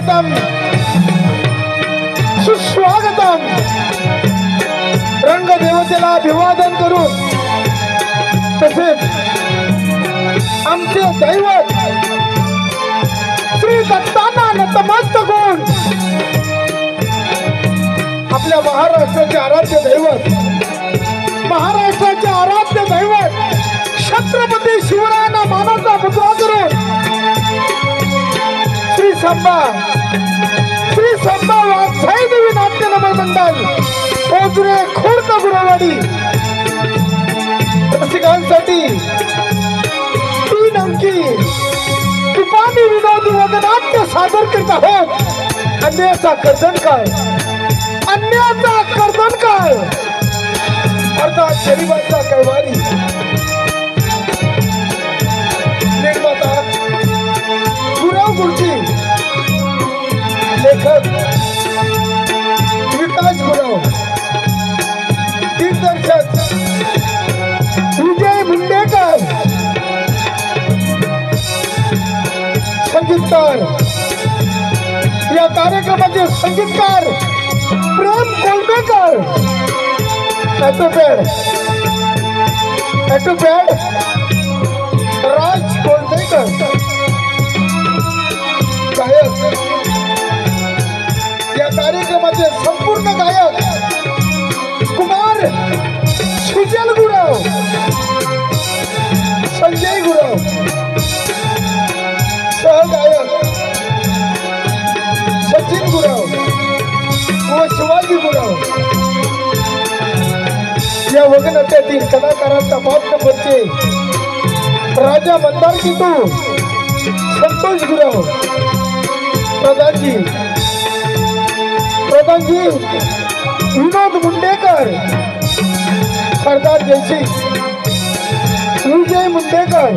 स्वागतम सुस्वागतम। रंगदेवतेला अभिवादन करून तसेच आमचे दैवत श्री दत्तांना नतमस्तक होऊन आपल्या महाराष्ट्राचे आराध्य दैवत, महाराष्ट्राचे आराध्य दैवत छत्रपती शिवरायांना मानाचा मुद्रा करून श्री संभा वाघसाई देवी नाट्य नगर मंडळ ओझरे खुर्द गुरवाडी रसिकांसाठी 3 अंकी तुफानी विनोदी वदनाट्य सादर करीत आहोत। अन्याचा कर्तन काय, अन्याचा कर्तन काय, अर्थात गरीबाचा कैवारी। निर्माता गुरव गुरुजी, लेखक विकास गुरव, दिग्दर्शक विजय मुंडेकर, संगीतकार, या कार्यक्रमाचे संगीतकार प्रेम कोलमेकर, ॲटोपॅड राज कोलमेकर, गायक, या कार्यक्रमाचे संपूर्ण गायक कुमार सुजल गुरव, संजय गुरव, सहगायक सचिन गुरव व शिवाजी गुरव। या वगनाट्यातील कलाकारांचा बाप परिचय राजा मंदार किटू, संतोष गुरव, प्रधानजी विनोद मुंडेकर, सरदार जयसिंग, विजय मुंडेकर,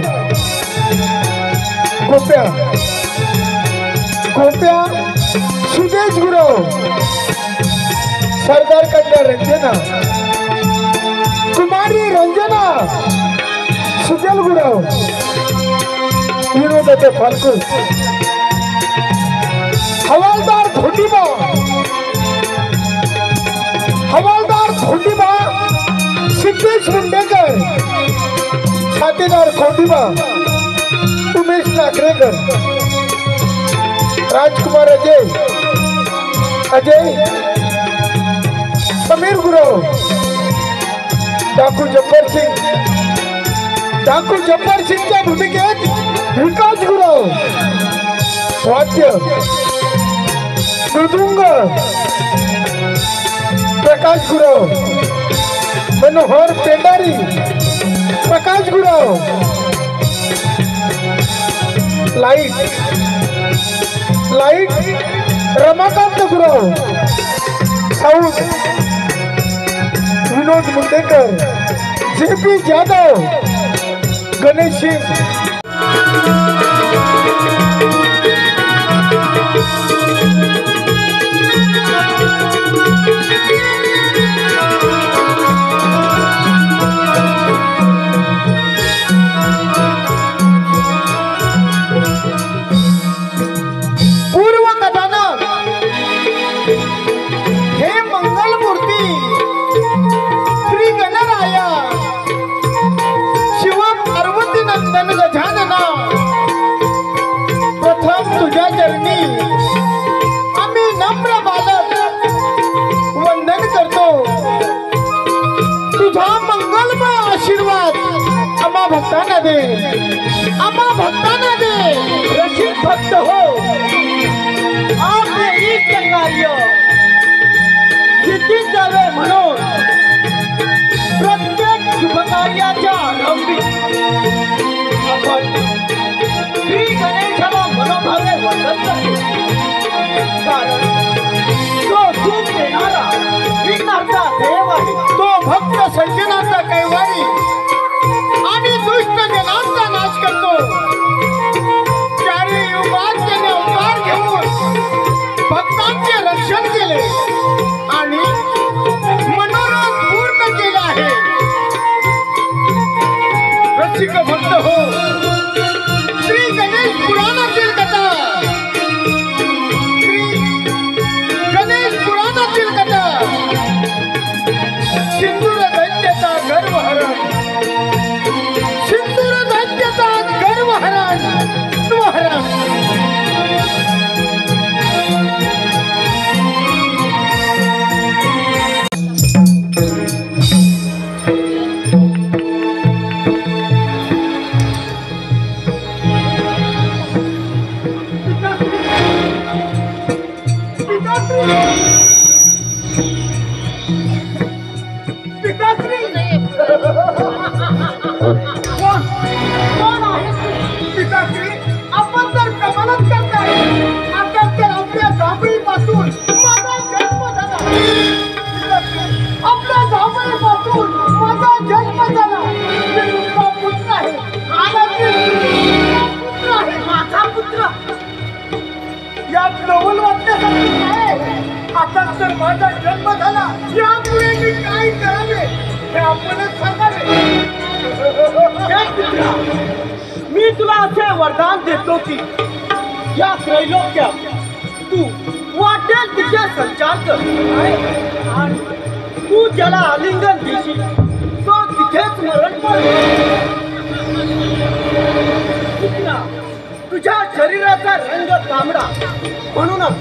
गोप्या सुदेश गुरव, सरदार कन्या रंजना, कुमारी रंजना सुजल गुरव, विनोदाचे फाल्गुन, हवालदार धोंडीबा सिद्धेश मुंडेकर, छातेदार खोंडीबा उमेश नागरेकर, राजकुमार अजय समीर गुरव, डाकू जब्बर सिंगच्या भूमिकेत विकास गुरव, वाद्य मृदुंग प्रकाश गुरव, मनोहर पेंडारी प्रकाश गुरव, लाईट रमाकांत गुरव, साऊंड विनोद मुंडेकर, जेपी जाधव, गणेश सिंग। भक्ताना दे रसिक भक्त हो, आपले इष्ट कार्य सिद्धीत जावे म्हणून प्रत्येक शुभ कार्याच्या आरंभी आपण श्री गणेशाला मनोभावे वंदन करतो। कारण तो सुख देणारा विघ्नाचा देव आहे, तो भक्त संजनाचा कैवारी आणि दुष्ट जनांचा नाश करतो। चारी युगात त्याने अवतार घेऊन भक्तांचे रक्षण केले आणि मनोरथ पूर्ण केला आहे। रसिक भक्त हो, श्री गणेश पुराणातील कथा पिताश्री कोण आहे पिताश्री? आपण तर कमालच करताय. आता तर आपल्या धाबळीपासून माझा जन्म झाला. आपल्या धाबळीपासून माझा जन्म झाला. मी तुमचा पुत्र आहे. पुत्र आहे माझा पुत्र. यात नवल वाटण्यासाठी काय? आता तर माझा जन्म झाला. यामुळे मी काय करावे हे आपणच सांगावे. मी तुला असे वरदान देतो की या त्रैलोक्यात तू वाटेल तिथे संचार कर आणि तू ज्याला आलिंगन देशील तो तिथेच मरण पावेल. तुझ्या शरीराचा रंग तांबडा म्हणूनच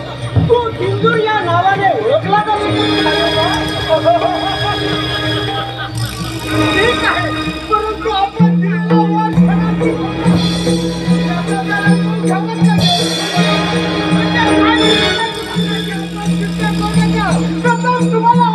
तू हिंदू या नावाने ओळखला जाशील. ठीक आहे, परंतु आपण दिलेला वाद खराब तुम्हाला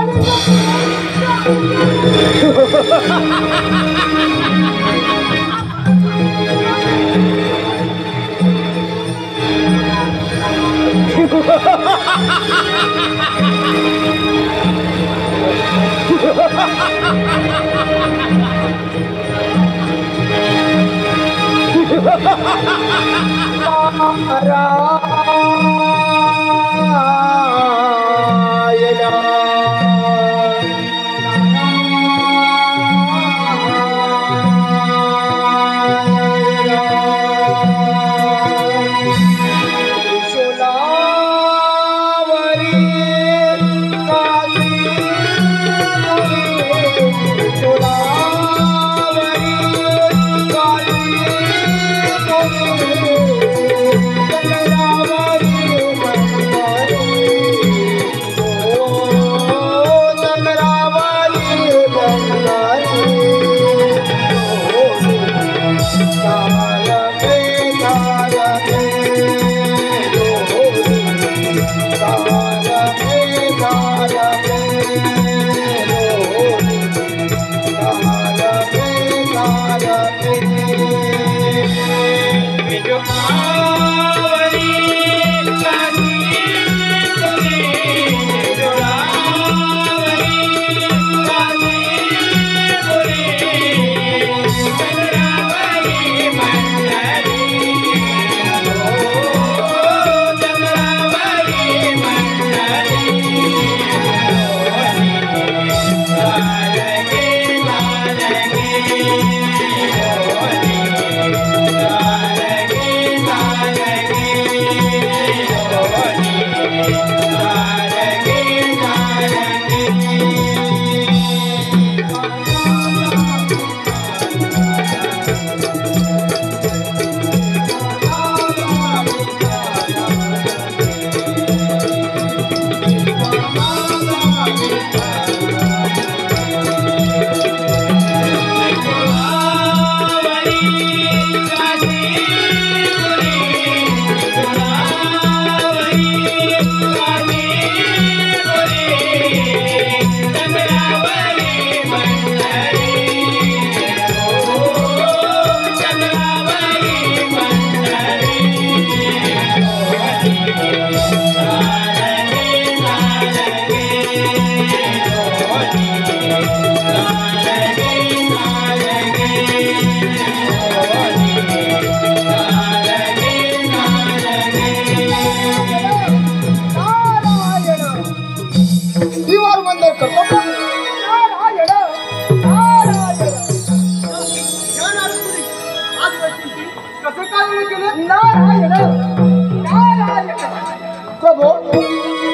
प्रभू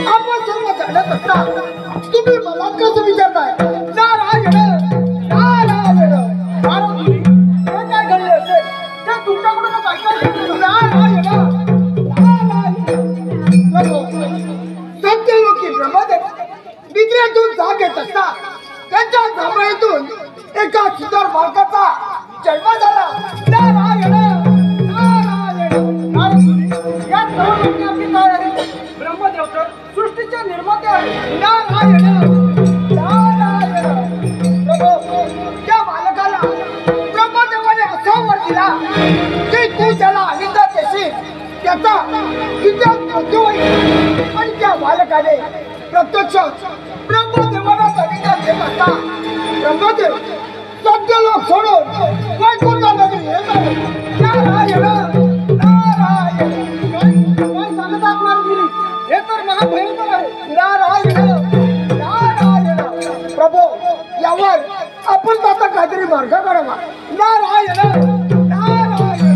आपण सर्व जाणत असता तुम्ही मला कसं विचारताय? नारायण नारायण काय घडले असेल ते तुमच्याकडूनच ऐकायचं. नारायण प्रभू सत्यलोकी ब्रह्मदेव निद्रेतून जाग येत असता त्यांच्या धाबळीतून एका सुंदर बालकाचा जन्म झाला. नारायण नारायण या ब्रह्मदेव तर सृष्टीचे नारायण नारायण प्रभू त्या बालकाला ब्रह्मदेवाने असा वर दिला की तू त्याला आलिंगन देशील त्याचा किती मृत्यू होईल आणि त्या बालकाने प्रत्यक्ष ब्रह्मदेवाला आलिंगन देत असता ब्रह्मदेव सत्य लोक सोडून वैकुंठामध्ये येत आहे. नारायण नारायण काय सांगतात मारुती हे तर महाभयंकर आहे. नारायण नारायण प्रभू यावर आपण आता काहीतरी मार्ग करावा. नारायण नारायण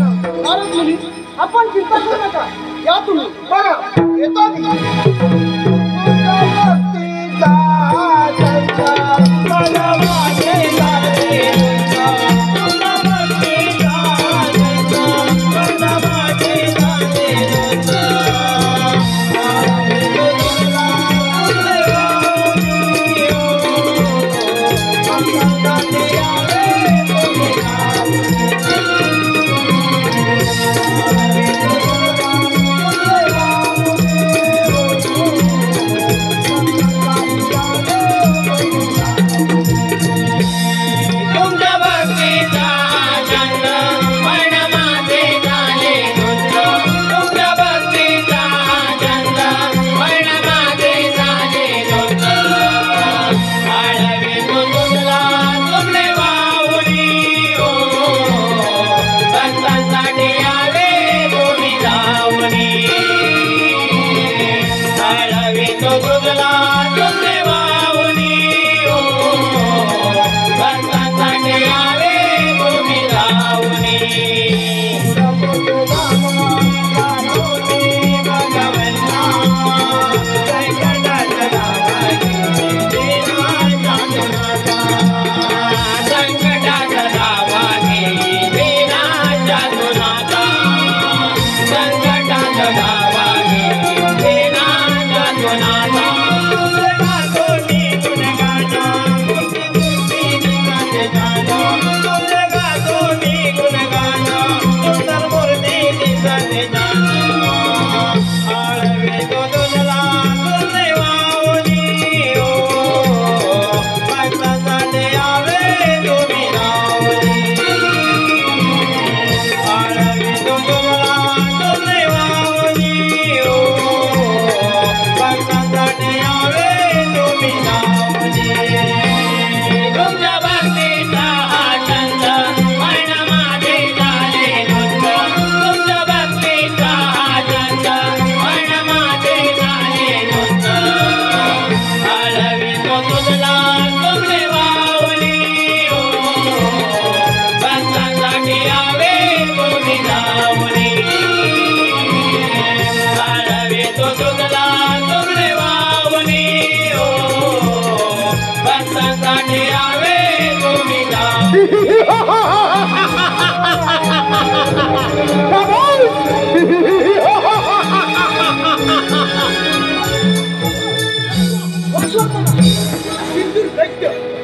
नारायण आपण चिंता करू नका या तुम्ही बरं येतो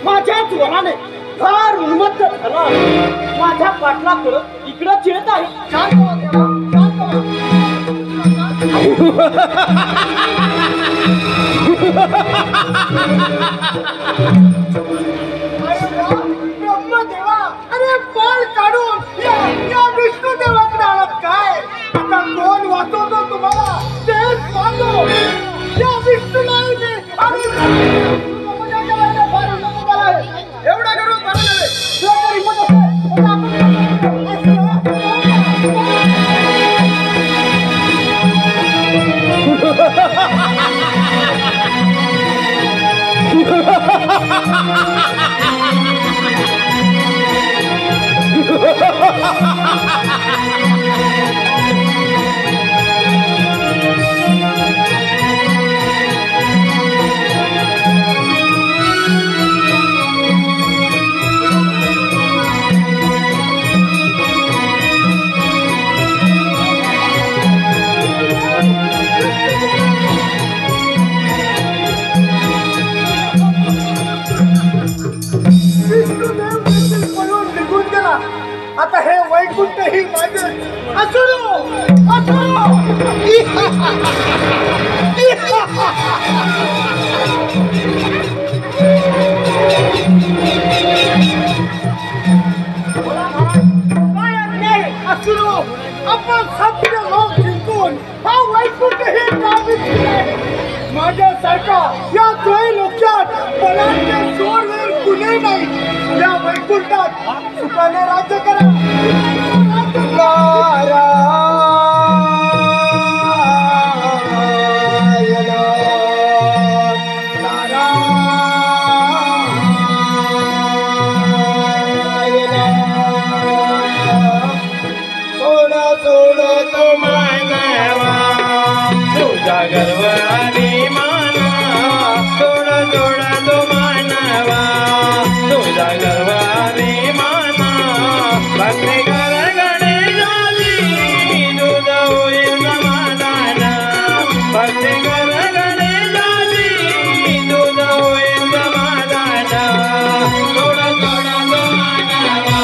माझ्याच वराने फार उन्मत्त झाला. माझ्या पाटलाकडं इकडं चिळत आहे. ब्रह्मदेवा अरे पाल काढून या विष्णुदेवाकडे आलात काय? आता कोण वाचवतो तुम्हाला तेच सांगतो. या विष्णूला एवढा करून आता हे वैकुंठ ही माझे असुरो असुरो माझ्यासारखा या त्रैलोक्यात बलाढ्य शूरवीर कुणी नाही. या वैकुंठात सुखाने राज्य करा. गर्व अभिमाना थोडा थोडा तो मानवा तुझा गर्व अभिमाना भक्ती कर गणेशाची तुझ होईल समाधान भक्ती कर गणेशाची तुझ होईल समाधान थोडा थोडा तो मानवा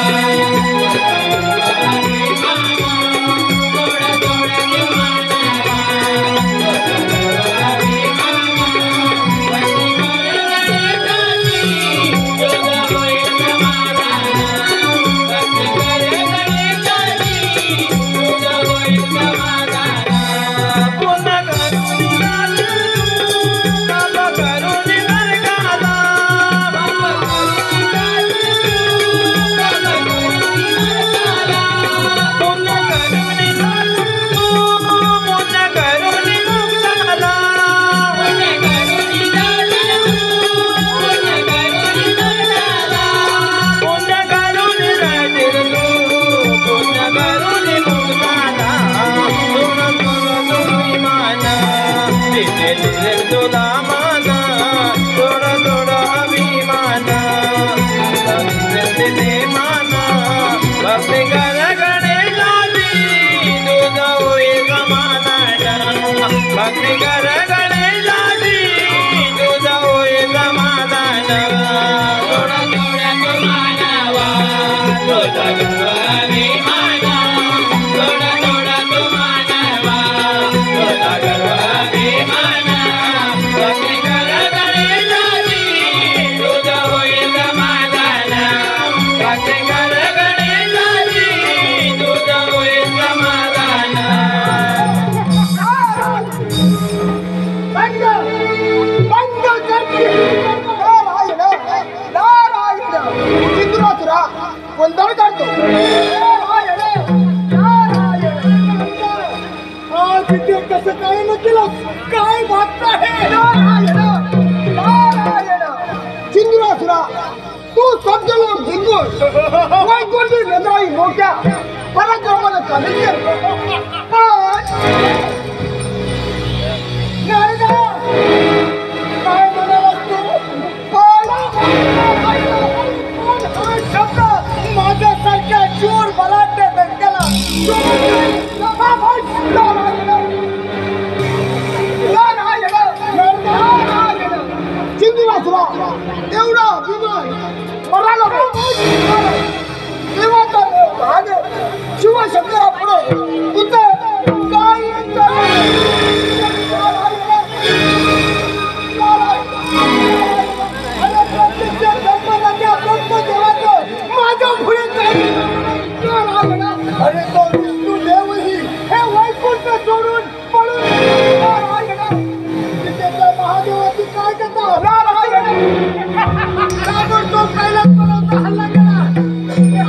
तुला माझा थोडा थोडा अभिमान माना भक्ती कर गणेशाची तुझ होईल समाधान भक्ती कर गणेशाची तुझ होईल समाधान थोडा थोडा तो मानवा तुझा गर्व अभिमान थोडा थोडा तो मानवा तुझा गर्व अभिमान भक्ती कर गणेशाची तुझ होईल समाधान भक्ती कर गणेशाची तुझ होईल समाधान बंद बंद करते. नारायण नारायण चिंतुरासुरा गोंधळ काढतो. नारायण नारायण आज इथे कसं काय न केलं काय वाटत आहे. नारायण नारायण चिंतुरासुरा तू शब्द लोक जिंकून वैकुंठी नंदराई मोठ्या पराक्रमानं चालेल काय म्हणालास तू. शब्द माझ्यासारख्या चोर बलाढ्य व्यक्तीला चिंतुरासुरा एवढा अभिमान मला नको. देवाचा भाग शिवशंकरा पुढे तुझं काय माझ्या पुढे अरे तो विष्णू देवही हे वैकुंठ सोडून पळून महादेवाची काय करता. तो कैलास पर्वत हल्ला गेला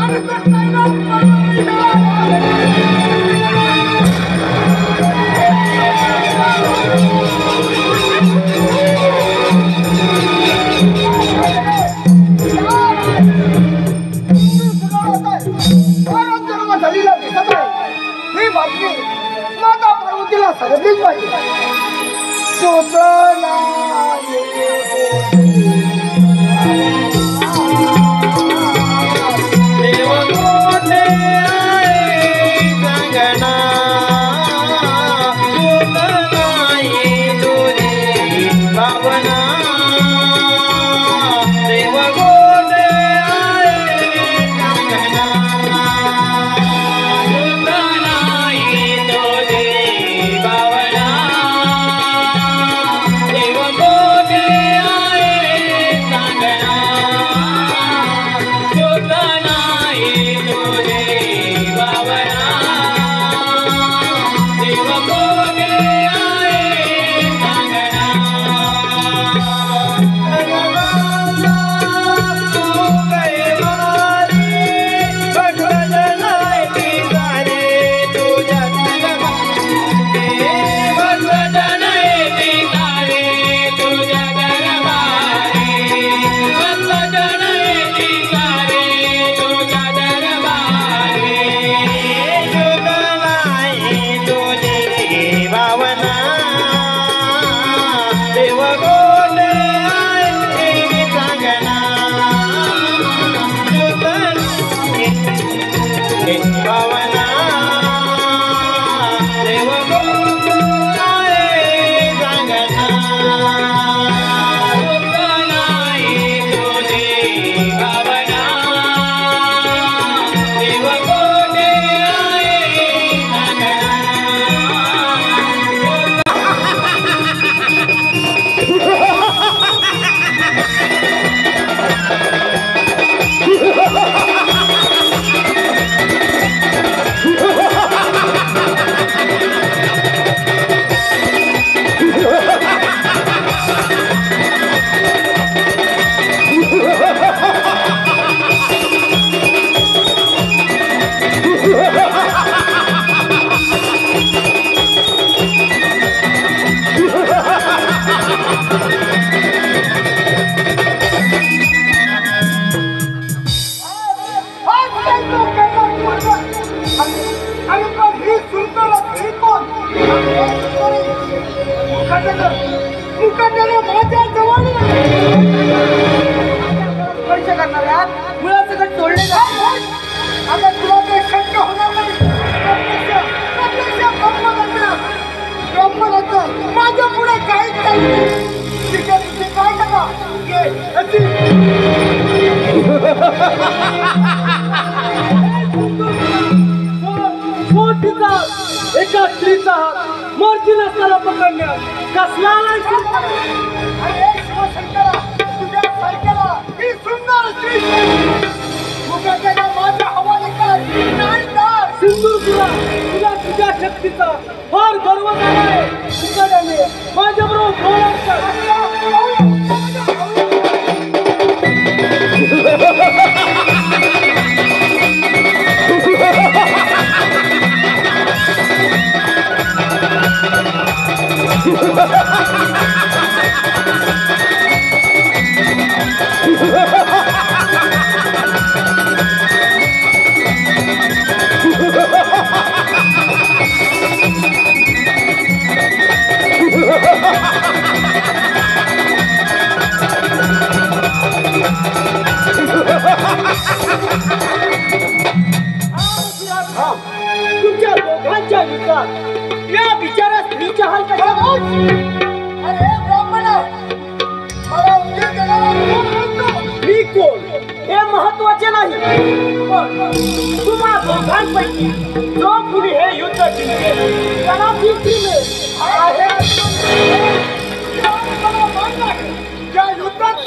आणि तो झालेला दिसत आहे. ही बातमी माता पार्वतीला सांगितलीच पाहिजे. कोठे आहे सांगना भावना देव आहे सांगना नाही तुझी भावना देव कोठे आहे सांगना माझ्या पुढे काहीच काय करा एका स्त्रीचा हात मर्जी नसताना पकडण्यात कसला नाही सिंदूर तुला तुझ्या शक्तीचा फार गर्व झालाय माझ्या तुमच्या दोघांच्या विचार या बिचारा स्त्रीच्या हाल कशा अरे ब्राह्मणा मला उद्या देणारा मी कोण हे महत्वाचे नाही तुम्हा दोघांपैकी जो कुणी हे युद्ध जिंकेल त्याला या युद्धात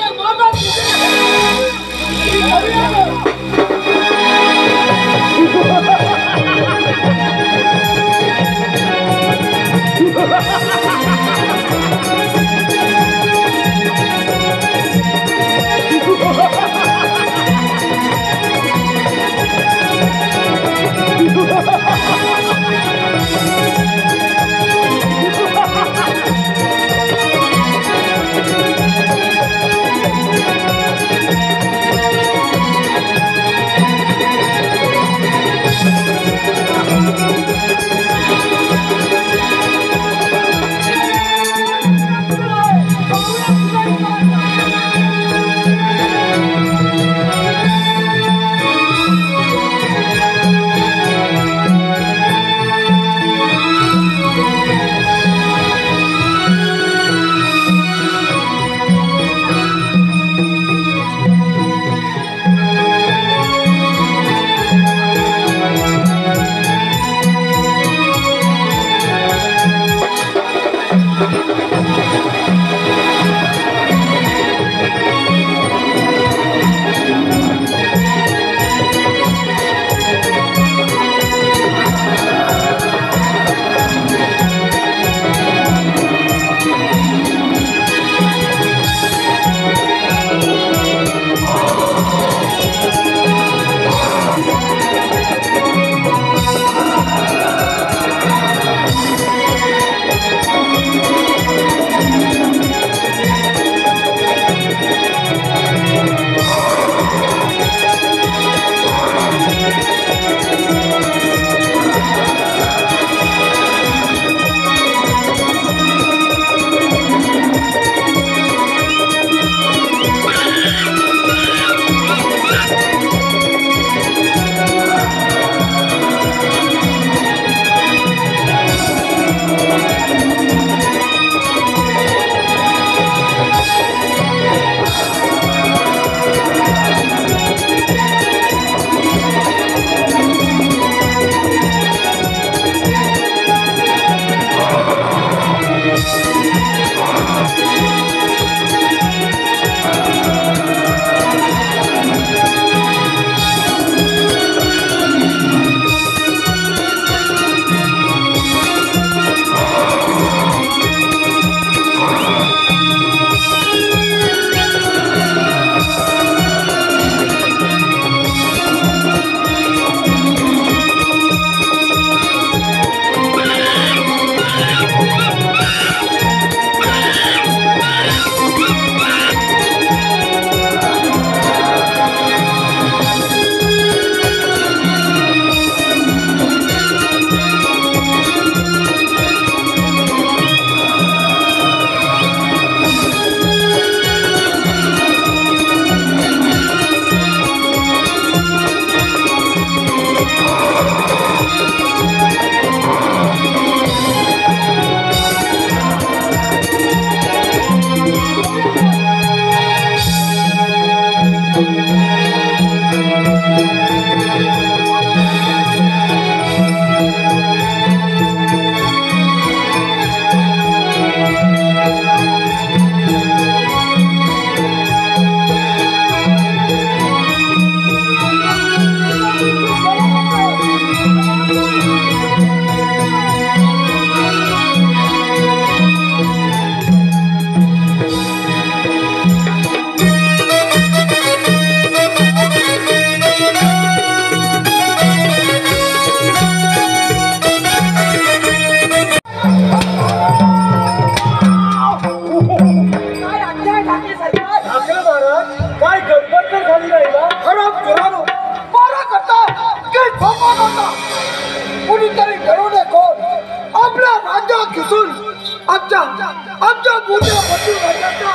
मोठ्या पशुराजाचा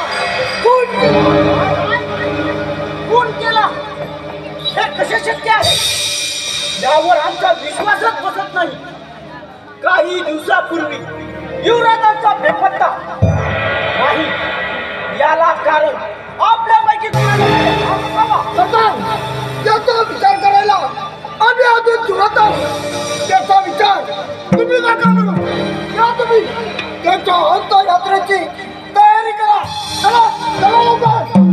खून केला. खून केला हे कसे शक्य आहे? यावर आमचा विश्वासच बसत नाही. काही दिवसापूर्वी युवराजांचा बेपत्ता नाही. याला कारण आपल्यापैकी त्याचा विचार करायला आम्ही अजून सुरत आहोत. त्याचा विचार तुम्ही नका करू. या तुम्ही त्याच्या अंत्ययात्रेची तयारी करा. चला चला लवकर.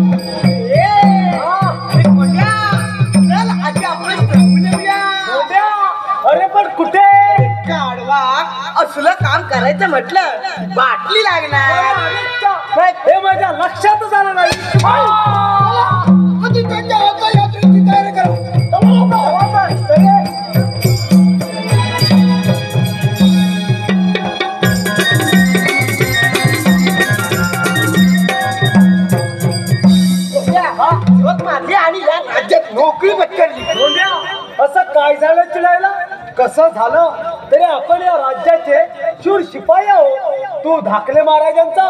अरे पण कुठे काढवा असलं काम करायचं म्हटलं बाटली लागणार. हे माझ्या लक्षातच आलं नाही. आधी त्यांच्या अंत्ययात्रेची तयारी करा. चला लवकर. माझी आणि या राज्यात नोकरी पत्करली. असं काय झालं चिडायला? कसं झालं तरी आपण या राज्याचे शूर शिपाई आहोत. तू धाकले महाराजांचा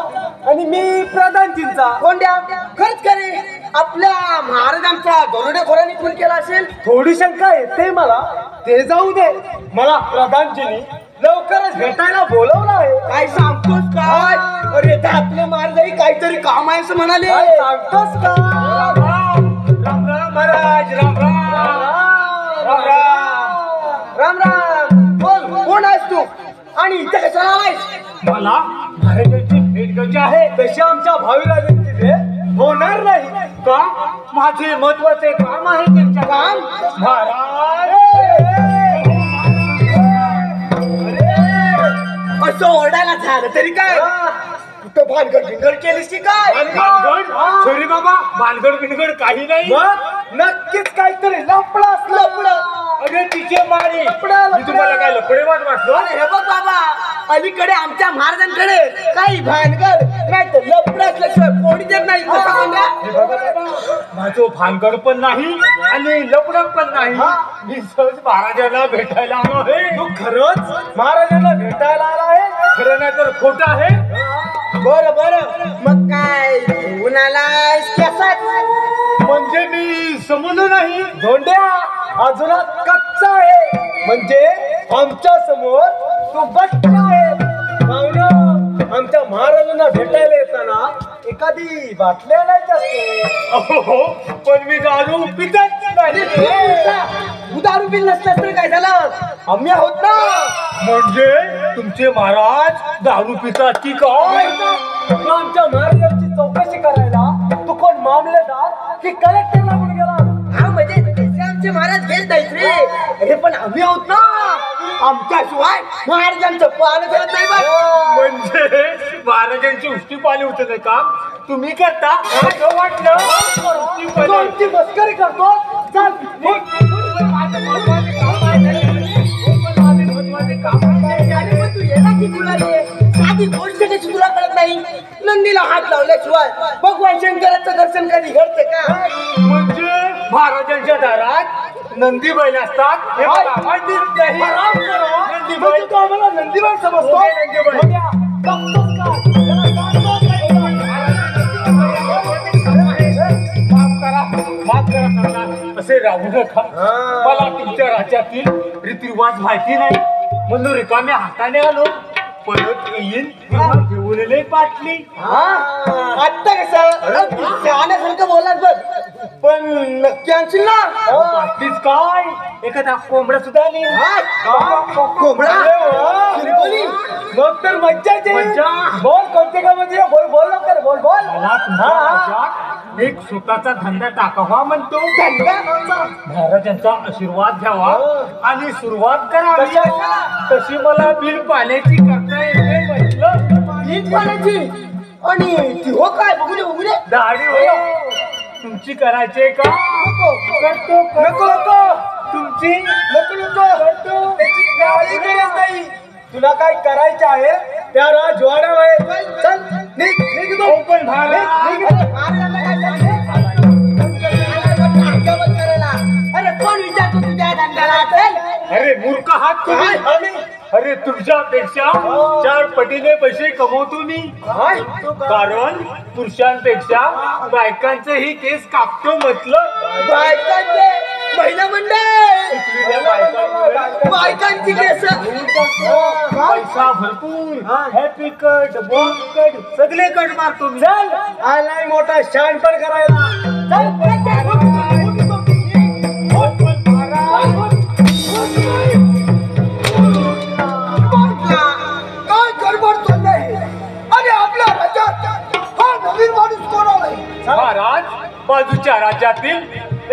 आणि मी प्रधानजींचा. कोंड्या खरंच करे आपल्या महाराजांचा दरोडेखोरांनी खून केला असेल. थोडी शंका येते मला. ते जाऊ दे. मला प्रधानजींनी लवकरच भेटायला बोलवलं आहे. काय सांगतोस काय? अरे आपले महाराजाही काहीतरी काम आहे असं म्हणाले. काय सांगतोस का? राम राम महाराज, राम राम. राम राम राम राम. बोल कोण आहेस तू आणि इथे कशाला आलायस? मला महाराजांची भेट घ्यायची आहे. तशी आमच्या भावी राजांची भेट होणार नाही. का? माझे महत्वाचे काम आहे त्यांच्या. काम? महाराज असं ओरडायला झालं तरी काय? कुठं भानगड भिनगड केलीस की काय? भानगड? सॉरी बाबा, भानगड बिनगड काही नाही. मग नक्कीच काहीतरी लपडं असलं. अरे तिचे मारी. मी तुम्हाला काय लफडे वाटलो? अरे हे बघ बाबा, अलीकडे आमच्या महाराजांकडे काही भानगड नाही तर लपड असल्याशिवाय कोणी देत नाही. कसं कोंड्या? हे बघा बाबा, माझं भानगड पण नाही आणि लपड पण नाही. मी सहज महाराजांना भेटायला आलो आहे. तू खरंच महाराजांना भेटायला आला आहे? खरं नाही तर खोटं आहे. बरं बरं मग काय घेऊन आलायस कसा? म्हणजे मी समजलो नाही. धोंड्या अजून कच्चा आहे. म्हणजे आमच्या समोर तू बच्चा आहे. पाहुणं, आमच्या महाराजांना भेटायला येताना एखादी बाटली आणायची असते. हो, पण मी दारू पितच नाही. तू दारू बिल नसलास तर काय झालं? आम्ही आहोत ना. म्हणजे तुमचे महाराज दारू पितात की काय? तू आमच्या महाराजांची चौकशी करायला तू कोण मामलेदार की कलेक्टर लागून गेला? हा म्हणजे तसे आमचे महाराज घेत नाहीत रे. अरे पण आम्ही आहोत ना. आमच्याशिवाय महाराजांचं पान करत नाही बघ. म्हणजे महाराजांची उष्टी पाणी उचलते काम तुम्ही करता असं वाटलं. तू आमची मस्करी करतो. चल निघ. अरे पण तू येला की तुला रे? साधी गोष्ट कशी तुला कळत नाही? नंदीला हात लावल्याशिवाय भगवान शंकराचं दर्शन कधी घडतं का? म्हणजे महाराजांच्या दारात नंदी बैल असतात हे मला माहिती नाही. आराम करा. नंदी म्हणजे बैल. तू आम्हाला नंदीबाई समजतो? हो, नंदीबाई. धोंड्या, बघतोस का? त्याला जाणवत नाही माफ करा सरकार, असे राहू नका. मला तुमच्या राज्यातील रीतिरिवाज माहिती नाही म्हणून रिकाम्या हाताने आलो. परत येईन तेव्हा घेऊन येईल बाटली. आत्ता कसं शहाण्यासारखं बोललास बघ. पण नक्की आणशील ना? बाटलीच काय एखादा कोंबडा सुद्धा नाही. कोंबडा? शिरकोली? मग तर मज्जाच आहे. मज्जा. बोल कोणते का म्हणजे बोल बोल लवकर बोल बोल. मला तुमच्या राज्यात एक स्वतःचा धंदा टाकावा म्हणतो. धंदा? महाराजांचा आशीर्वाद घ्यावा आणि सुरुवात करावी. कशाला? तशी मला बिल पाण्याची करता येते म्हटलं. हीच पाण्याची आणि ती हो काय बघू दे बघू दे. दाढी हो तुमची करायची का? करतो नको नको तुमची नको नको करतो. त्याची काही गरज नाही. तुला काय करायचं आहे त्या राजवाड्या आहे. चल निघ निघ तू. पण निघ. अरे कोण विचारतो तुझ्या धंद्याला? चल. अरे मूर्ख हात तुम्ही. आम्ही अरे तुमच्यापेक्षा 4 पटीने पैसे कमवतो मी. कारण पुरुषांपेक्षा बायकांचे ही केस कापतो म्हटलं. बायकांचे महिला मंडळ बायकांची केस पैसा भरपूर. हॅपी कट, बॉम्ब कट, सगळे कट मारतो मी. चल आलाय मोठा शान पण करायला. काय गडबड चाललंय आणि आपल्या राज्यात हा नवीन माणूस कोण आलाय? महाराज, बाजूच्या राज्यातील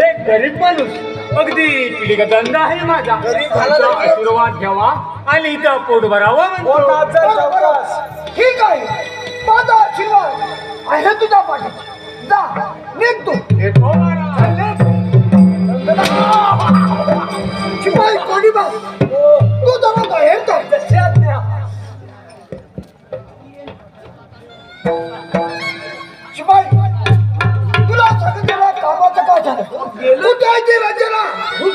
एक गरीब माणूस, अगदी पिढीका धंदा आहे माझा. गरीब झाला त्यांचा लगेच. आशीर्वाद घ्यावा आणि इथं पोट भरावं म्हणतो. बरं, बरं. ठीक आहे, माझा आशीर्वाद आहे तुझ्या पाठीत. जा निघ तू. येतो महाराज. शिपाई कोणी बा तू जरा बाहेर जा. शिपाई तुला सांगितलेल्या कामाचं काय झालं? कुठे आहे ते राज्याला?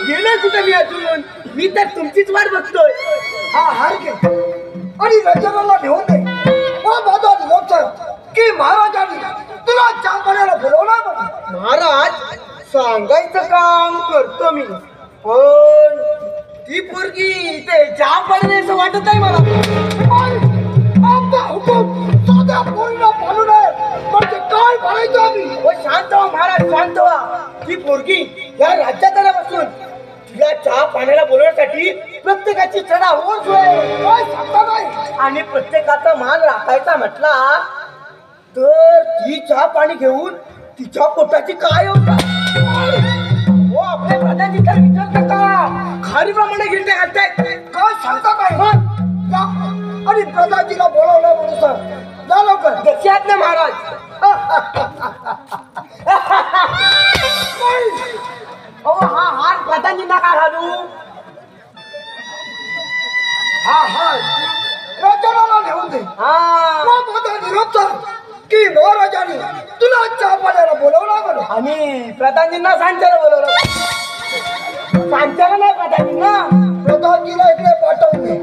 गेले कुठे मी अजून? मी तर तुमचीच वाट बघतोय. हा हार घे आणि राज्याला घेऊन दे. माझा निरोप की महाराजांनी तुला चहा पाण्याला बोलवला बघ. महाराज, सांगायचं काम करतो मी, पण ती पोरगी ते चहा पडणे असं वाटत आहे मला. आमचा हुकूम साध्या पोरीला पाळू नये म्हणजे काय म्हणायचं आम्ही? ओ शांत व्हा महाराज, शांत व्हा. ती पोरगी या राज्यात आल्यापासून तिला चहा पाण्याला बोलवण्यासाठी प्रत्येकाची चढा होत काय सांगता काय? आणि प्रत्येकाचा मान राखायचा म्हटला तर ती चहा पाणी घेऊन तिच्या पोटाची काय होता. हो आपल्या प्रधानजी तर विचारता का खारीप्रमाणे गिरटे घालताय. काय सांगता काय? जा आणि प्रधानजीला बोलावलं म्हणून सांग. जा लवकर. दक्षात ना महाराज. अहो हा हार प्रधानजींना का घालू? हा हा राज्याला घेऊन दे. हा माझा निरोप की महाराजांनी तुला चहा पाण्याला बोलवला म्हणून. आणि प्रधानजींना सांच्याला बोलवलं. सांच्याला नाही प्रधानजींना. प्रधानजीला इकडे पाठवून दे.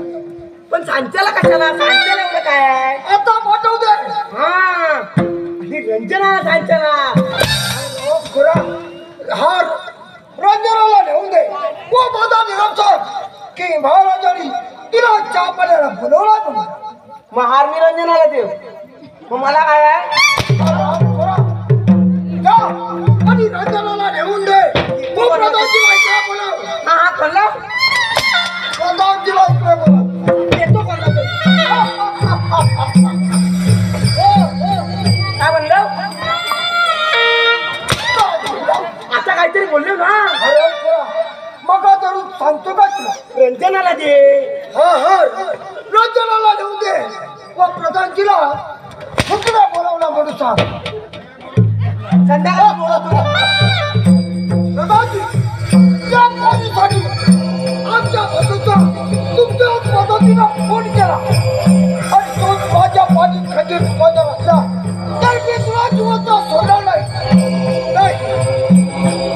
पण सांच्याला कशाला? सांच्याला एवढं काय आहे? आता पाठवू दे. हा आणि रंजना सांच्याला. खुरा हार रंजनाला नेऊन दे. व माझा निरोप की महाराजांनी तुला चहा पाण्याला बोलवला म्हणून. मग हार मी रंजनाला देऊ, मग मला काय आहे? जा आणि रंजनाला नेऊन दे. तू प्रधानजीला इकडे बोलव. हा हा कळला. प्रधानजीला इकडे बोलव. येतो कळला तो. काय म्हणलं? आता काहीतरी बोललो ना. अरे खुरा मग जरूर सांगतो का तुला? रंजनाला दे. हा हा रंजनाला नेऊन दे. व प्रधानजीला कुठला बोलावला म्हणून सांग. संध्याकाळी बोलवतो. प्रधानजी या पोलीसाठी आमच्या बंधूचा तुमच्या पद्धतीनं फोन केला आणि तो माझ्या पाठीत खंजीर पदर असला तर मी तुला जिवंत सोडणार नाही.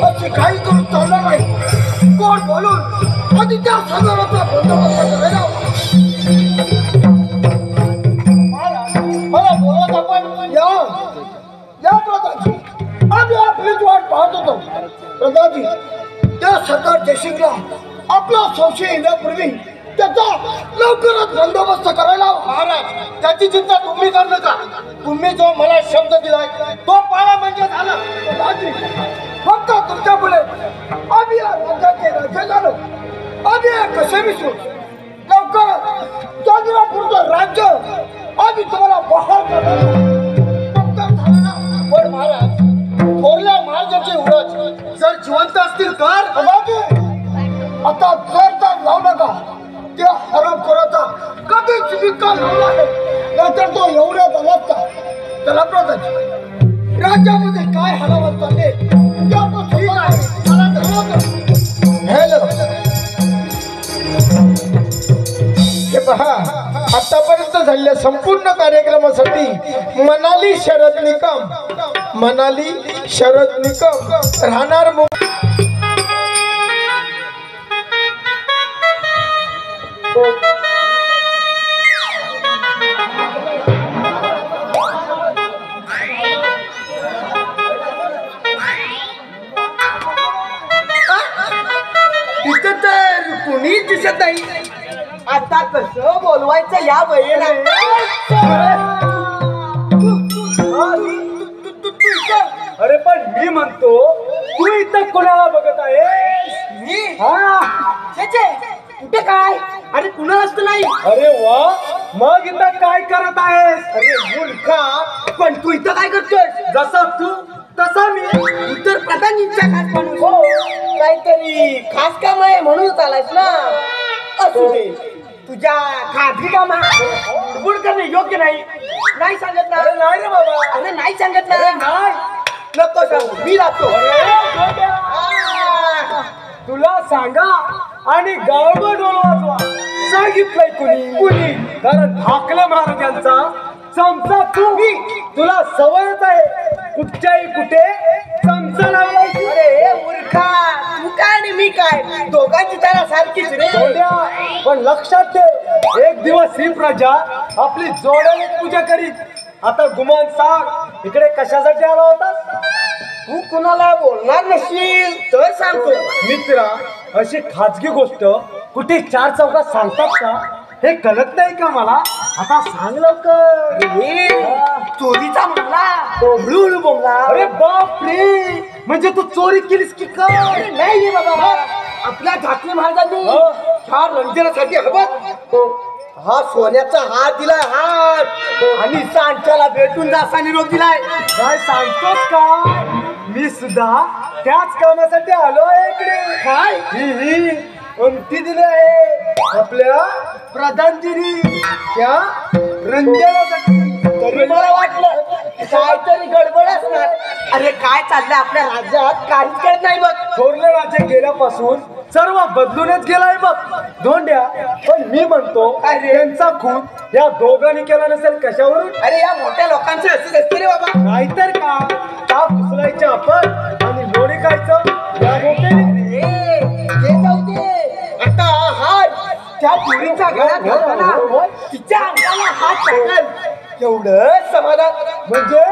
अशी काही करून चालणार नाही. कोण बोलून आधी त्या सदराचा बंदोबस्त करायला मला बोलत आपण या प्रधानजी. आम्ही आपलीच वाट पाहत होतो. प्रधानजी त्या सरदार जयसिंगला आपला संशय येण्यापूर्वी त्याचा लवकरच बंदोबस्त करायला. महाराज त्याची चिंता तुम्ही करू नका. तुम्ही जो मला शब्द दिलाय तो पाळा म्हणजे झालं. प्रधानजी फक्त तुमच्यामुळे आम्ही या राज्याचे राजे झालो. आम्ही कसे विसरू. लवकर चंद्रपूरचं राज्य आम्ही तुम्हाला बहाल करणार. पण महाराज थोरल्या महाराजांचे उरज जर जिवंत असतील तर आता जर तर लावू नका. त्या हरामखोराचा कधीच विकार लावला नाही. नंतर तो एवढ्या झाला त्याला प्रधान राज्यामध्ये काय हलावत चालले त्यापासून मला हॅलो हे पहा आतापर्यंत झालेल्या संपूर्ण कार्यक्रमासाठी मनाली शरद निकम राहणार दिसत नाही. आता कसं बोलवायचं या बहिणीला? अरे पण मी म्हणतो तू इथं कोणाला बघत आहेस? मी हा कुठे काय? अरे कुणालाच तर नाही. अरे वा, मग इथं काय करत आहेस? अरे मूर्खा, पण तू इथं काय करतोय? जसं तू तसा मी. उत्तर प्रधानींचा खास माणूस हो, काहीतरी खास काम आहे म्हणून आलायस ना. असू दे, तुझ्या खाजगी कामा बुडबुड करणे योग्य नाही. नाही सांगत ना? अरे नाही रे बाबा. अरे नाही सांगत अरे ना? नाही. नको सांगू, मी जातो. तुला सांगा आणि गावभर डोल वाजवा. सांगितलंय कुणी? कारण ठाकरे महाराजांचा चमचा तुला सवयच आहे कुठच्याही कुठे चमचा लावायची. अरे मूर्खा, तू काय आणि मी काय, दोघांची त्याला सारखीच रे. पण लक्षात ठेव, एक दिवस ही प्रजा आपली जोड्याने पूजा करीत. आता गुमान सांग, इकडे कशासाठी आला होता? तू कुणाला बोलणार नसशील तर सांगतो. मित्रा, अशी खाजगी गोष्ट कुठे चार चौकात सांगतात का? हे कळत नाही का मला? आता सांग लवकर. चोरीचा म्हणला बोबडून बोलला. अरे बाप रे, म्हणजे तू चोरी केलीस की काय? नाही रे बाबा, आपल्या ठाकरे महाराजांनी ह्या रंजनासाठी हा सोन्याचा हात दिलाय, हात, आणि सांच्याला भेटून जासा निरोप दिलाय. काय सांगतोस का? मी सुद्धा त्याच कामासाठी आलो आहे इकडे. काय? ही अंगठी दिली आहे आपल्या प्रधानजीनी त्या रंजनासाठी. तरी मला वाटलं काहीतरी गडबड असणार. अरे काय चाललंय आपल्या राज्यात, काहीच कळत नाही बघ. थोरले राजे गेल्यापासून सर्व बदलूनच गेलाय बघ. धोंड्या, पण मी म्हणतो त्यांचा खून या दोघांनी केला नसेल कशावरून? अरे या मोठ्या लोकांचं असंच असते रे बाबा. नाहीतर का, ताप उचलायचे आपण आणि लोणी खायचं या मोठ्याने. हे जाऊ दे. आता हात त्या पुरीच्या घरात घालताना तिच्या अंगाला हात टाकल, एवढं समाधान. म्हणजे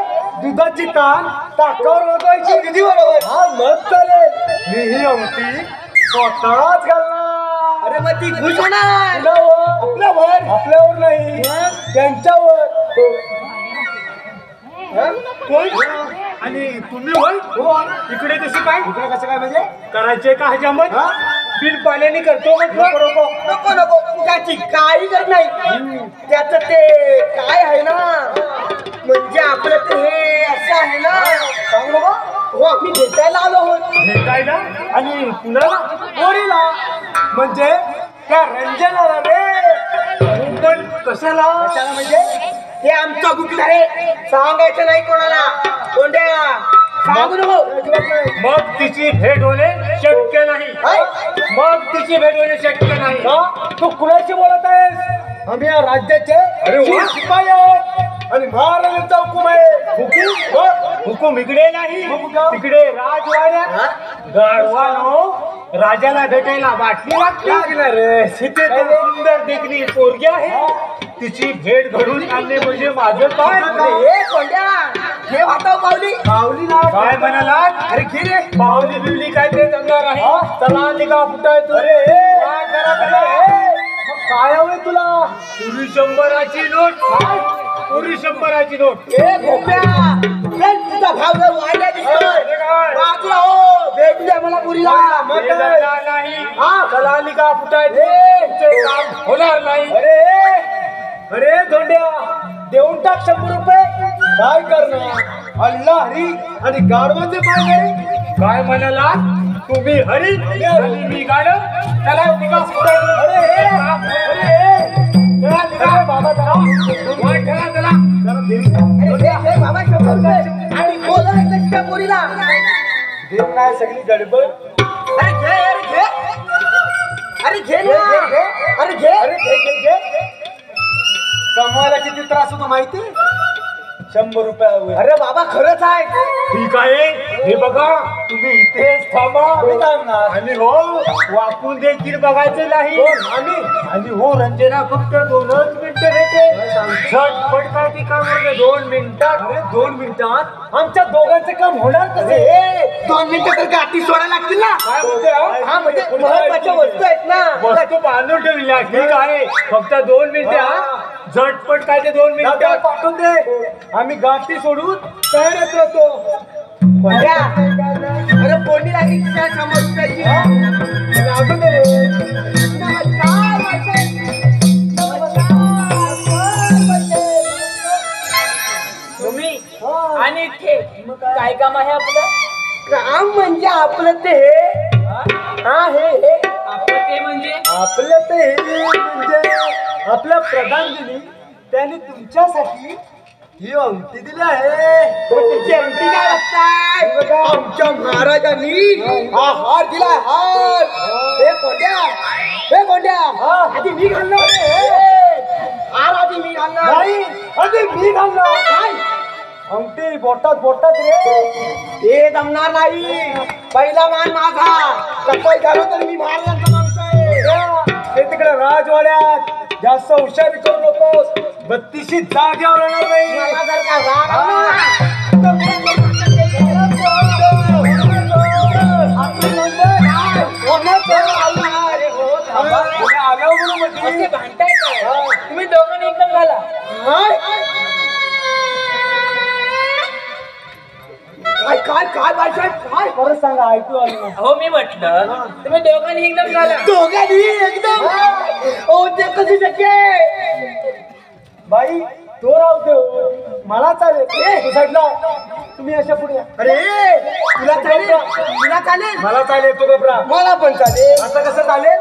दुधाची ताण ताकावर वाजवायची. किती बरोबर. हा मग चालेल. मी ही अंगठी स्वतःच घालणार. अरे मग ती खुश होणार. कुणावर? आपल्यावर नाही, त्यांच्यावर. आणि तुम्ही होय इकडे कशी काय? इकडे कसं काय म्हणजे? करायचे का हजामत? बिल पाण्याने करतो म्हटलं. नको नको नको, त्याची काही गरज नाही. त्याच ते काय आहे ना, म्हणजे आपलं ते हे असं आहे ना. सांग बाबा. हो, आम्ही भेटायला आलो आहोत. भेटायला? आणि कुणाला? पोरीला. म्हणजे त्या रंजनाला रे. पण कशाला? म्हणजे हे आमचं गुपित आहे, सांगायचं नाही कोणाला. कोणत्या सांगू नको. मग तिची भेट होणे शक्य नाही. मग तिची भेट होणे शक्य नाही. तू कुणाशी बोलत आहेस? आम्ही या राज्याचे शिपाई आहोत आणि महाराजांचा हुकूम आहे. हुकूम इकडे नाही, तिकडे राजवाड्यात. गाढवानो, राजाला भेटायला बाटली लागणार रे. तिथे सुंदर देखणी पोरगी आहे, तिची भेट घडून आणणे म्हणजे माझं काय? हे कोणत्या हे वाटाव पावली पावली ना काय म्हणाला? अरे घे रे. पावली बिवली काय ते जमणार आहे? चला निघा फुटाय तू. अरे काय हवंय तुला? पुरी 100ची नोट. पुरी 100ची नोट. ए गोप्या, चल तुझा भाव जर वाढला दिसतोय बाजूला हो, भेटू द्या मला पुरीला. नाही. चला निघा फुटाय काम होणार नाही. अरे धोंड्या, देऊन टाक 100 रुपये. काय करणार? अल्ला हरी आणि गाढवाचे पाय नाही. काय म्हणाला? तुम्ही हरी आणि मी गाढव. त्याला निघा फुटाय. बाबा त्याला हे बाबा 100 रुपये आणि बोलायचं त्या पुरीला. देव नाही सगळी गडबड. अरे घे, अरे घे, अरे घे ना. अरे घे. कमवायला किती त्रास होतो माहिती? 100 रुपये. अरे बाबा खरंच आहे. ठीक आहे, हे बघा तुम्ही इथेच थांबा. आणि हो, वाकून देखील बघायचं नाही. आणि हो रंजना, फक्त 2च मिनिट मिनिटं भेटे झटपट काय ती काम करते 2 मिनिटात. अरे 2 मिनिटात आमच्या दोघांचं काम होणार कसे? 2 मिनिटं तर गाठी सोडायला लागतील ना. काय म्हणते हा म्हणजे महत्वाच्या वस्तू आहेत ना. वस्तू बांधून ठेवल्या ठीक आहे. फक्त 2 मिनिटे हा. झटपट काय ते 2 मिनिटं पाठवून दे. आम्ही गाठी सोडून तयारच राहतो. अरे कोणी लागली त्या समोरच्याची. अजून दे रे. तुम्ही आणि इथे काय काम आहे आपलं? काम म्हणजे आपलं ते हा हे आपलं ते म्हणजे आपलं ते म्हणजे आपल्या प्रधानजींनी त्यांनी तुमच्यासाठी ही अंगठी दिली आहे. त्याची अंगठी काय लागताय? आमच्या महाराजांनी हा हार दिलाय हार. हे कोंड्या आधी मी घालणार हार. आधी मी घालणार नाही आधी मी घालणार. काय अंगठी बोटात रे. हे जमणार नाही. पहिला मान माझा. कसं झालं तर मी महाराजांचा माणूस आहे. ते तिकडे राजवाड्यात जास्त हुशारी करू नकोस. 32शी जागेवर येणार नाही. मला जर का राग आला तर मी आल्यावर म्हणून म्हटली. असे भांडताय काय? तुम्ही दोघांनी एकदम घाला. काय काय काय बाळासाहेब काय परत सांगा ऐकू आलं नाही. हो मी म्हटलं तुम्ही दोघांनी एकदम घाला. दोघांनी एकदम. ओ ते कशी शक्य? बाई तो राहतो मला चालेल. तू साईडला तुम्ही अशा पुढे या. अरे तुला चालेल तुला चालेल मला चालेल तू घबरा. मला पण चालेल. असं कसं चालेल?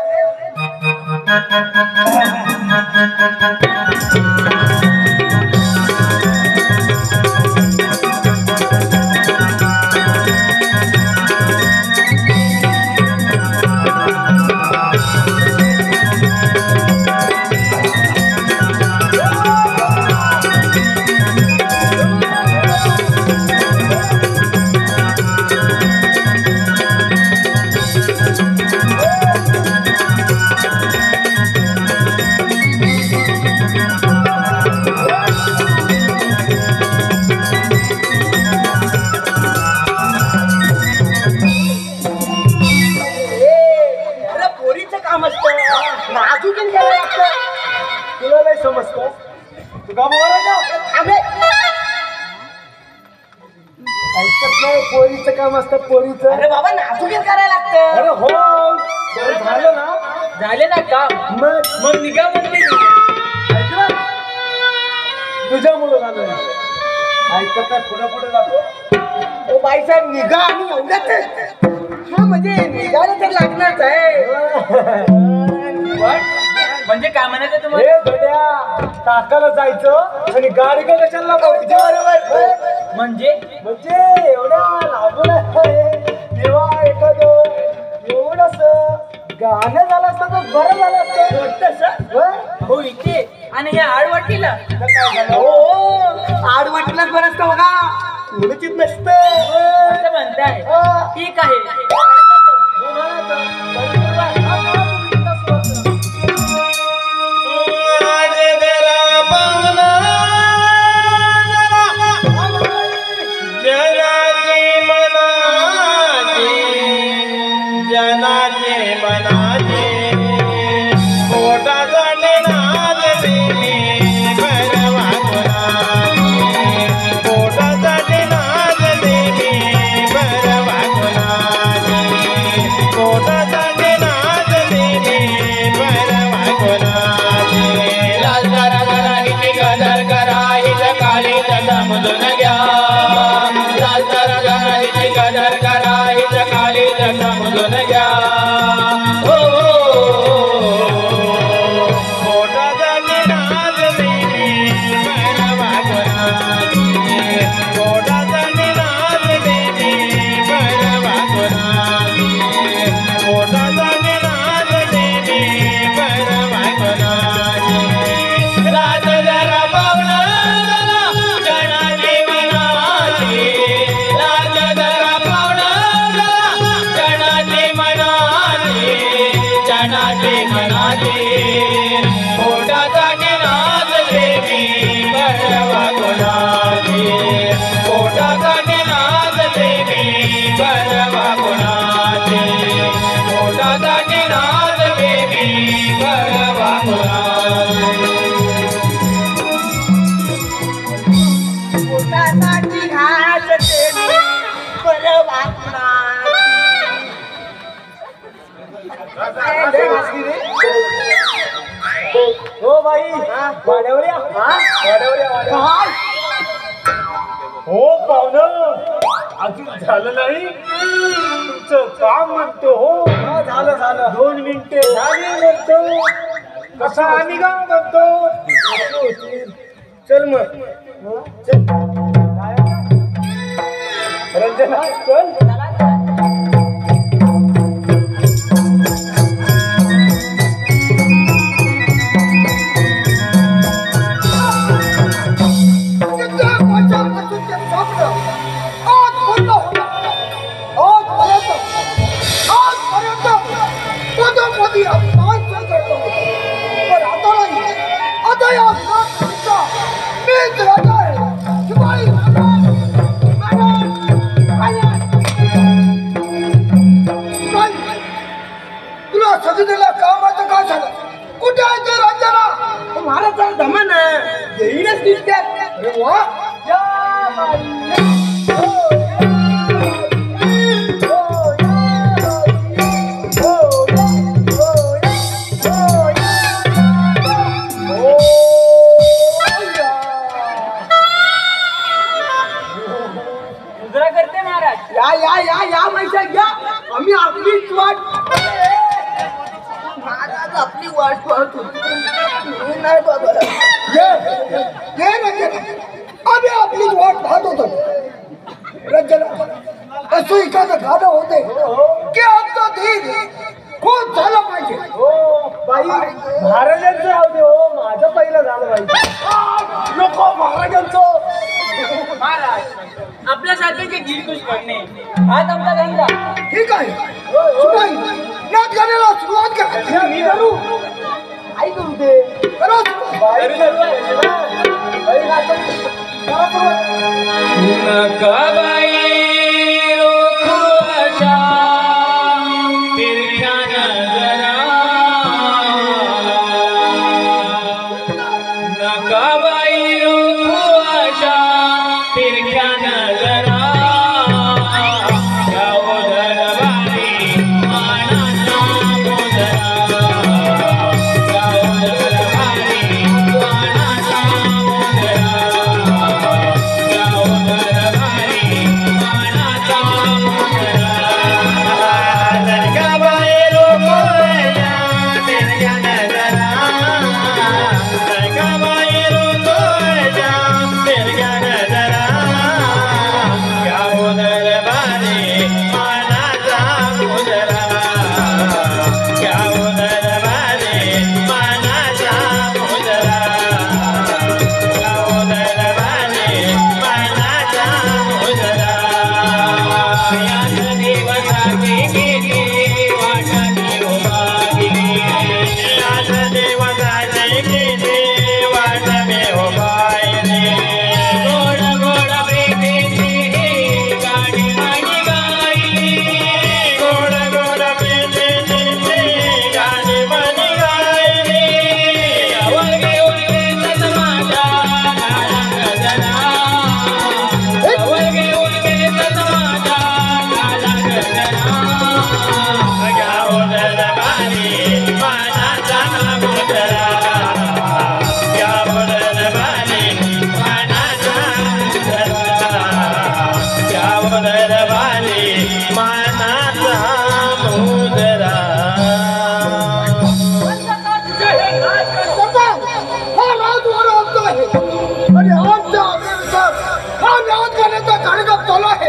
अरे पोरीचं काम असतं नाजूकीन करायला लागतं. तुला नाही समजतं. तू का अबे, ऐकत नाही. पोरीचं काम असतं पोरीचं. अरे बाबा नाजूकीन करायला लागतं. अरे हो जर झालं ना झाले ना काम मग निघा म्हणते मी. ऐकलं तुझ्या मुलं झालं. ऐकत नाही पुढे जातो. ओ बाईसाहेब निघा आणि एवढ्याच. हा म्हणजे निघायला तर लागणारच आहे. पण म्हणजे काय म्हणायचं तुम्हाला? हे धड्या टाकायला जायचं आणि गाडी का कशाला लावायची? बरोबर म्हणजे म्हणजे एवढ्या लागून तेव्हा एखादं एवढंस गाणं झालं असतं तर बरं झालं असतं. हो इथे आणि ह्या आडवाटीला काय झालं? हो आडवाटीलाच बरं असतं बघा. मुलचीत नसतं. असं म्हणताय. ठीक आहे. जनाचे मनाचे पोटा झाले नाद देवी भरवा गुणाचे पोटा झाले नाद देवी भरवा गुणाचे पोटा झाले घास देणे परवाना. हो बाई वाड्यावर या. वाड्यावर या, वाड्यावर. हो पाहुणं अजून झालं नाही तुमचं काम म्हणतो. हो झालं झालं 2 मिनिटे झाली म्हणतो. कसा आणि का म्हणतो. चल मग चल. रंजना चल. तुला सगळीला कामाचं काय झालं. कुठे आहे ते रंजना. महाराज धमन येईनच दिसतात. अरे वा. मुजरा करते महाराज. या या या या मैसा या. आम्ही आपलीच वाट. महाराज आपली वाट पाहत होतो. नाही बाबा. ये रंजना. आम्ही आपलीच वाट पाहत होतो. रंजना असं एखादं गाणं होते की आमचं धीर खूप झालं पाहिजे. हो बाई महाराजांचं राहू दे. हो माझं पहिलं झालं पाहिजे. नको महाराजांचं. महाराज आपल्यासारखे धीर खुश करणे हाच आमचा धंदा. ठीक आहे. सुनाई नाच गाण्याला सुरुवात करा. मी करू. आई करू दे. करा बाई बाई नाचत. करा सुरुवात. नकाबाई रोखू अशा तिरख्या नजरा. नकाबाई रोखू अशा तिरख्या नजरा. जाओ दरबारी मानाचा मुजरा. जाओ दरबारी मानाचा मुजरा. जाओ दरबारी मानाचा मुजरा. नकाबाई रोखू अशा तिरख्या नजरा. नकाबाई रोखू अशा तिरख्या नजरा. जाओ दरबारी मानाचा मुजरा. जाओ दरबारी मानाचा मुजरा. जाओ दरबारी मानाचा मुजरा. याच देवताची किती वाटली उभारली. याच देवताची किती वाटली उभारली. गोड गोड प्रेमेची गाणी म्हणी गायली. गोड गोड प्रेमेची गाणी म्हणी गायली. वळगे वळगे तत्माच्या काळा गजरा. वळगे वळगे तत्माच्या काळा गजरा. जाओ दरबारी मानाचा मुजरा. जाओ दरबारी मानाचा मुजरा. जाओ दरबारी मानाचा मुजरा. हा नाच वारा आमचा आहे आणि आमच्या आदेशानुसार हा नाच गाण्याचा कार्यक्रम चालू आहे.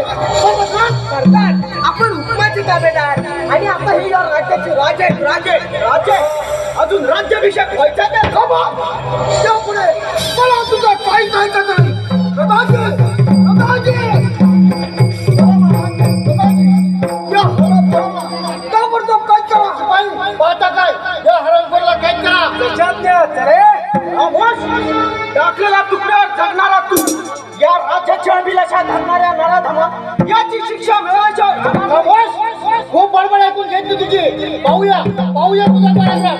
करतात. आपण हुकुमाचे ताबेदार आणि आता हे या राज्याचे राजे राजे राजे. अजून राज्याभिषेक व्हायचा नाही. त्यापुढे मला तुझा काहीच ऐकत नाही. प्रधानजी या हरामखोराला ताबडतोब कैद करा. पाहता काय या हरणखोरला कैद करा. त्याच्यात द्या रे. टाकलेला तुकड्यावर जगणारा तू. या राज्याच्या अभिलाषा धरणाऱ्या नराधमा याची शिक्षा मिळवायची. खूप बडबड ऐकून घेतली तुझी. पाहूया पाहूया तुझा पराक्रम.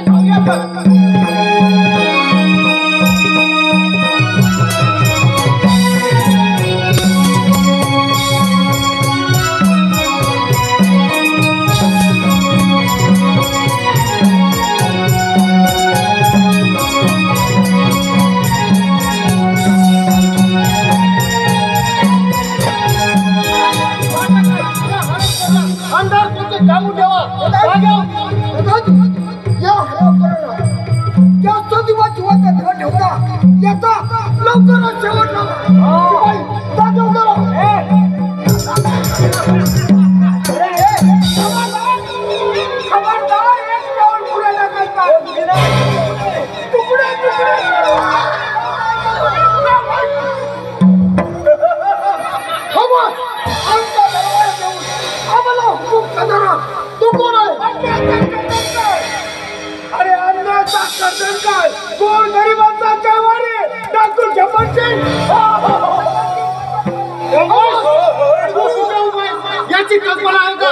याची कल्पना आहे का?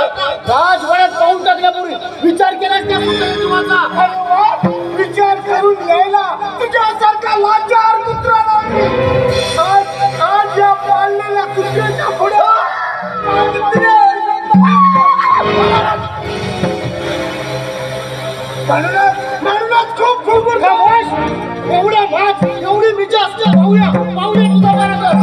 राजवाड्यात पाहून टाकल्यापूर्वी विचार केलाच त्या कुत्र्याचा? विचार करून यायला तुझ्यासारखा लाचार कुत्रा नाही. आज या पाळलेल्या कुत्र्याच्या पुढे म्हणूनच खूप खूप एवढ्या भात एवढी मिठी असते. पाहूया तुझा बरोबर.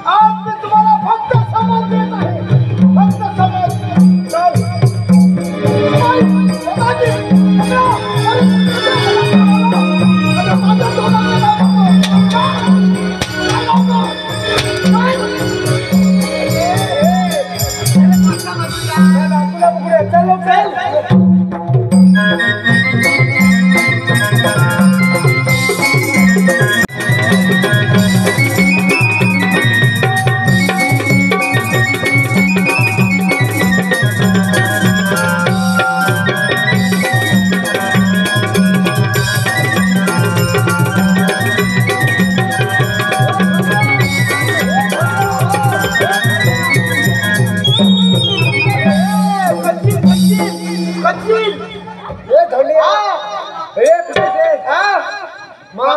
आज मी तुम्हाला फक्त समज देत आहे. फक्त समज.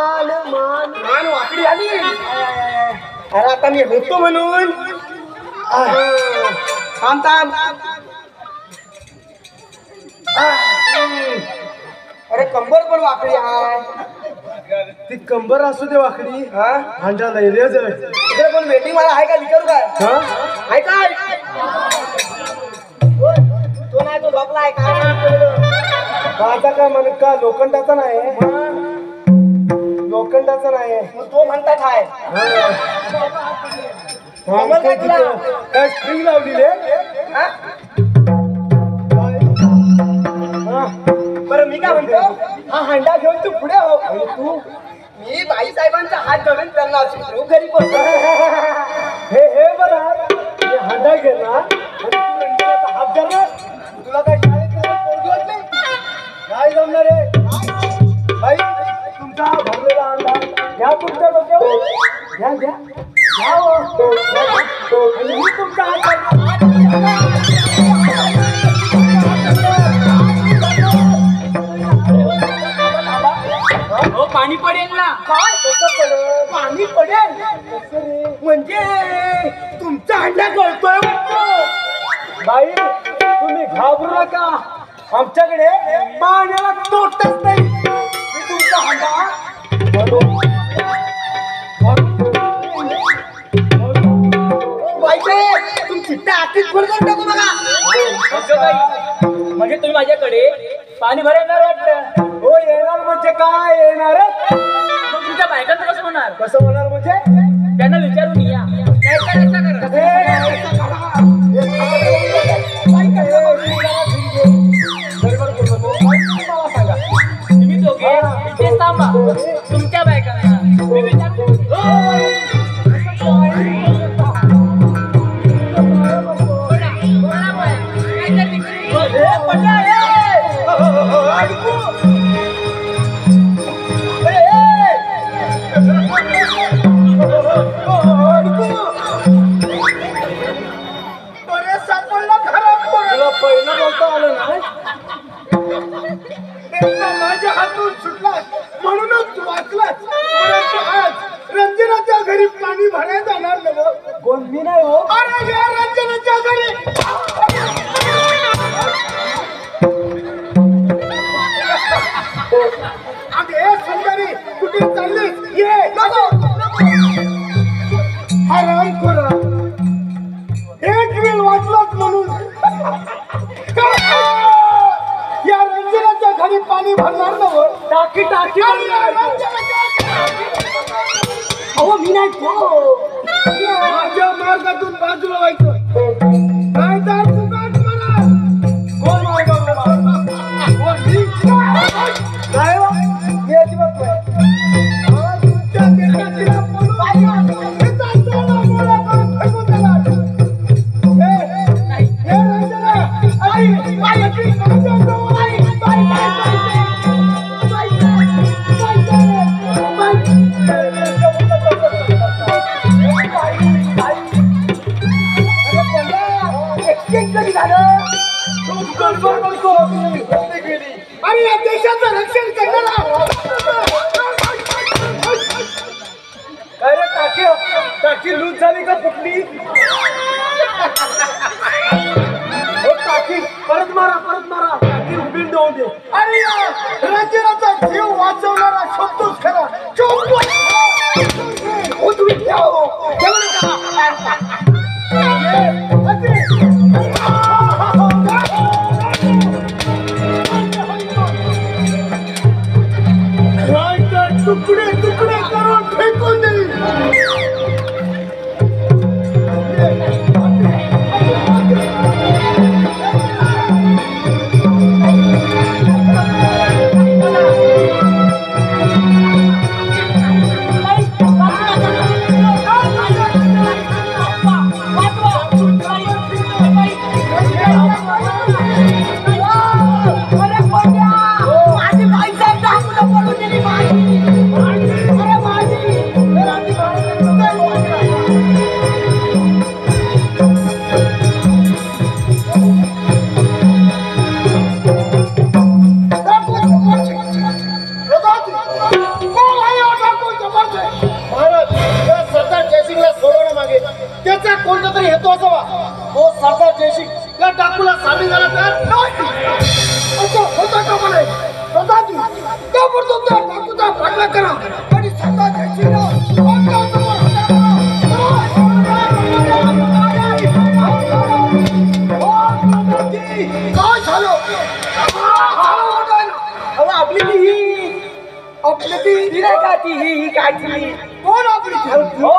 मान वाकडी आली. अरे आता मी होतो म्हणून थांब. अरे कंबर पण वाकडी आहे. ती कंबर असू दे वाकडी. हांडा लैरे इकडे पण वेटिंग मला आहे का? विचारू काय? आहे काय? तो नाही, तो झोपलाय काय? माझा का मनका लोखंडाचा नाही. लोखंडाचा नाही. तो म्हणतात आहे. काय स्प्रिंग लावली रे? बरं मी काय म्हणतो, हा हंडा घेऊन तू पुढे हो. आणि तू? मी बाईसाहेबांचा हात धरून त्यांना सुटलो घरी पोहोचतो. हे बरं हंडा घेणार आणि तू रंजिताचा हात धरणार. तुला काय शाळेत पोहोचवत नाही? काय जमणार रे बाई? तुमचा भरलेला अंडा घ्या तुमच्या डोक्यावर. घ्या आणि मी तुमचा हात पाणी पडेल ना. काय कसं पडेल? पाणी पडेल म्हणजे तुमचा हंडा गळतोय. बाई तुम्ही घाबरू नका. आमच्याकडे पाण्याला तोटच नाही. मी तुमचा हंडा तुमची टाकीच फुल करून टाकू बघा. म्हणजे तुम्ही माझ्याकडे पाणी भरणार वाटतं. हो येणार म्हणजे काय येणार? मग तुमच्या बायकांचं कसं होणार? कसं होणार म्हणजे? त्यांना विचारून या. तुम्ही दोघे इथेच थांबा. तुमच्या बायकांना मी विचारतो. पहिलं बोलता आलं ना. माझ्या हातून सुटला म्हणूनच वाचलाच. परंतु आज रंजनाच्या घरी पाणी भरायला जाणार ना. कोण? मी नाही हो. अरे या रंजनाच्या घरी अगे सुंदरी कुठे चालली? ये आराम करा. एक वेळ वाचलाच म्हणून टाकी टाकी अरे या रंजनाच्या अहो मी नाही तो माझ्या मार्गातून बाजूला व्हायचं नाही तर तू काय करणार? कोण मार्गावर कोण मी? नाही हो, मी अजिबात नाही. मला तुमच्या देशातील बोलू तिचा सोना मोळा करून फेकून दिला. हे रंजना, आई, माझी माझ्याजवळ आई, बाई, बाई, बाई, आणि या देशाचं रक्षण करणारा काय रे टाकी टाकी लूज झाली का फुटली हो टाकी परत मारा टाकी उभी ठेवून दे आणि या रंजनाचा जीव वाचवणारा शब्दच खरा उठवीत ठेव. ठेवलं का? तुकडे तुकडे करून फेकून देईल. त्याचा कोणता तरी हेतू असावा. तो सरदार जयसिंग या टाकूला सामील झाला तर असं होता का म्हणे. स्वतःची ताबडतोब त्या टाकूचा पाठलाग करा आणि सरदार जयसिंगला आपल्यासमोर काय झालं? अहो आपली ती ही आपली ती नाही का ती ही काय ती कोण आपली ती? हो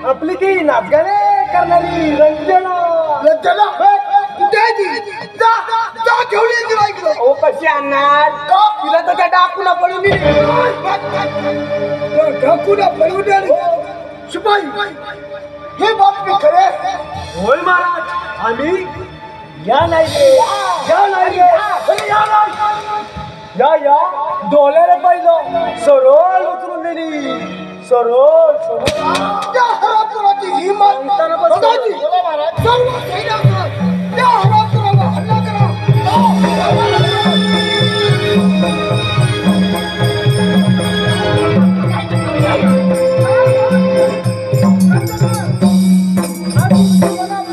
आपली ती नाचगाणे करणारी रंजना रंजना कुठे आहे ती? जा जा घेऊन ये तिला इकडं. अहो कशी आणणार तिला तर त्या डाकूला पडून दिली ढाकूला पळवून आली. शिपाई हे बातमी खरे होय महाराज आम्ही या नाही रे या नाही रे अरे या नाही या डोल्याला पाहिलं सरळ उचलून दिली सरळ त्या हरापुराची हिंमत बघायची. सर्व सैन्यासह त्या हरापुराला हल्ला करा.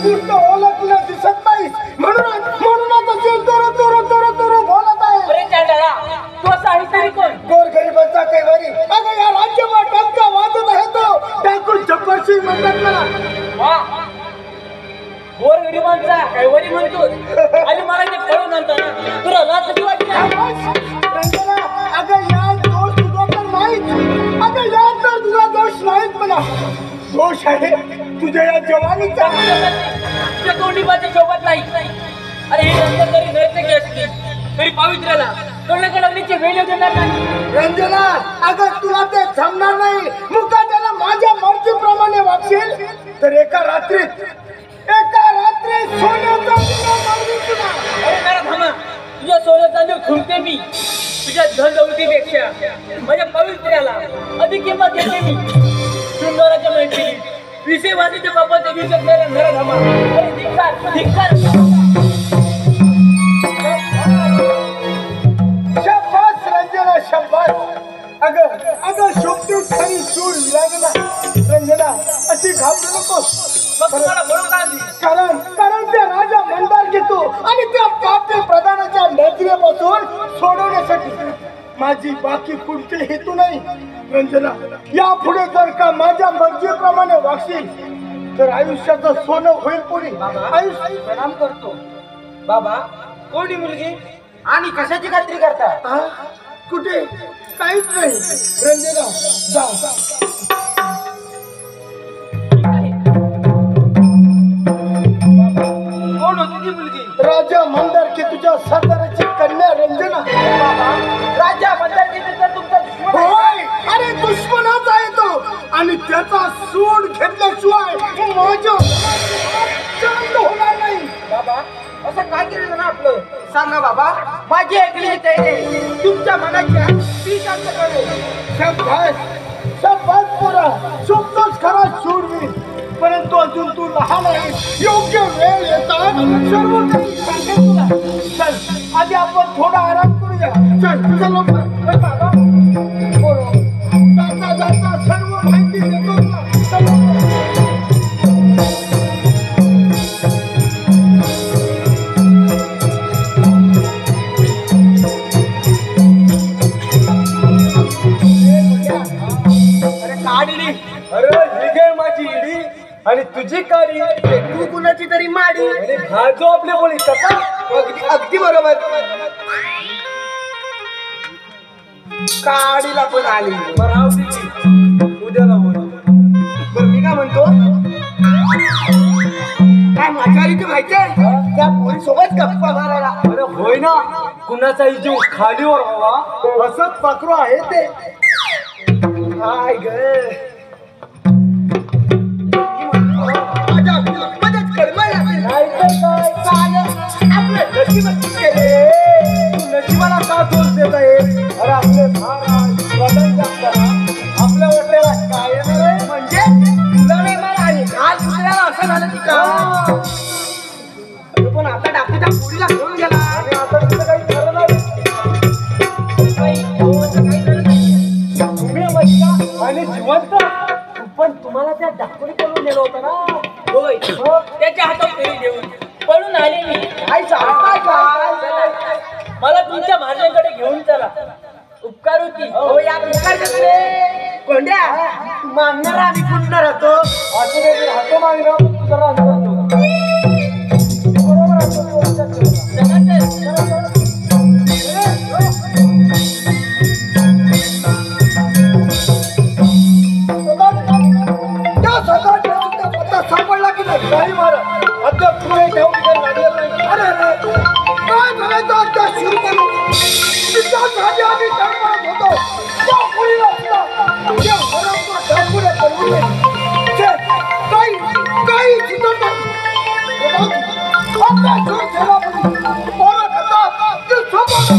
गोष्ट ओळखलं दिसत नाही म्हणूनच असे तोर बोलत आहे. अरे चांडाळा तो साहित्य कोण गोरगरिबांचा कैवारी अगं या राज्यावर डंका वाजत आहे तो टाकून जब्बर सिंग म्हणतात मला. वा गोर गरिबांचा कैवारी म्हणतो आणि मला ते पळून आणताना तुला लाज कशी वाटली रंजना, अगं या दोष तुझा तर नाहीच. अगं या तर तुझा दोष नाहीच मला. दोष आहे तुझ्या या जवानीचा. तुझ्या तोंडीबाच्या शोभत नाही. अरे ही नंतर तरी नैतिक असते तरी पावित्र्याला तोंडाकडे वेळ देणार नाही. रंजना, अगं तुला ते जमणार नाही. मुका त्याला माझ्या मर्जीप्रमाणे वागशील तर एका रात्रीत सोन्याचा तुला मारून तुला. अरे जरा थांबा. तुझ्या सोन्या चांदी खुंटते मी तुझ्या धन दौलतीपेक्षा माझ्या पवित्र्याला अधिक किंमत देते मी. सुंदराच्या मैत्रिणी विषयवादीच्या बापाचे विषय घरा थांबा. अरे धिक्कार धिक्कार. शाबास रंजना शाबास. अगं शोभतीत खरी सूर लागला. रंजना अशी घाबरू नकोस. मग तुम्हाला म्हणून का आली? कारण त्या राजा मंदार घेतो आणि त्या पापी प्रधानाच्या नजरेपासून सोडवण्यासाठी माझी बाकी कोणते हेतू नाही. रंजना, यापुढे जर का माझ्या मर्जीप्रमाणे वागशील तर आयुष्याचं सोनं होईल पुरी. आयुष्य प्रणाम करतो बाबा कोणी मुलगी आणि कशाची खात्री करता कुठे काहीच नाही. रंजना जा. कोण होती ती मुलगी? राजा मंदारकी तुझ्या साताऱ्याची कन्या रंजना. राजा मंदारकी तर तुमचा दुश्मन आहे. होय, अरे दुश्मनाचा आहे तो आणि त्याचा सूड घेतल्याशिवाय माझं शांत होणार नाही. बाबा असं काय केलं ना आपलं? सांगा बाबा. माझी ऐकली ते तुमच्या मनाच्या ती शांत करेल. शाबास शाबास पोरा, शोधतोच खरा शूरवीर. परंतु अजून तू लहान आहेस. योग्य वेळ येतात सर्व काही सांगेल तुला. चल आधी आपण थोडा आराम करूया. चल चल लवकर. बाबा पोरं, जाता जाता सर्व माहिती देतो तुला. चल अरे ही घे माझी इडी आणि तुझी काडी. तू कुणाची तरी माडी. आणि हा जो आपले बोली तसा. अगदी बरोबर. काडीला पण आली. राव दिली उद्याला बोल. बरं मी काय म्हणतो, काय मजा आली ते माहितीये? त्या पोरी सोबत गप्पा मारायला. अरे होय ना, कुणाचाही जीव खालीवर व्हावा असंच पाखरू आहे ते. काय ग मदत कर मला. आपलं नशीबच केले. तू नशिबाला का दोष देत आहे? अरे आपले महाराज प्रधान असताना आपल्या वाट्याला काय येणार आहे? म्हणजे तुला नाही मला आणि काल दुसऱ्याला असं झालं की का? पण आता डाकूच्या पोरीला घेऊन गेला. आणि आता तुझं काही खरं नाही. तुम्ही वैका आणि जिवंत, पण तुम्हाला त्या डाकुरी करून नेलं होतं ना. होय त्याच्या हातात फेरी देऊन पळून आले मी. काय सांगताय काय? मला तुमच्या महाराजांकडे घेऊन चला. उपकार होती. हो या प्रकारचे कोंड्या मागणार आम्ही कुठणार होतो. असं काही राहतो मागणं तू जरा अंतर ठेव. ते बरोबर असतं, तू लक्षात ठेव. चला तर. त्या सकाळच्या सुद्धा पत्ता सापडला की नाही? नाही महाराज, अद्याप पुढे ठेवून काही लागलेलं नाही. अरे अरे, काय म्हणायचं आता शिरपण? तिच्यासाठी आम्ही तळमळत होतो. त्या मुलीला सुद्धा तुझ्या घरात ढाकून पडवून दे. छे, काही चिंता नाही. आपला जोर ठेवा म्हणून पोरं खातात, ते सोबत.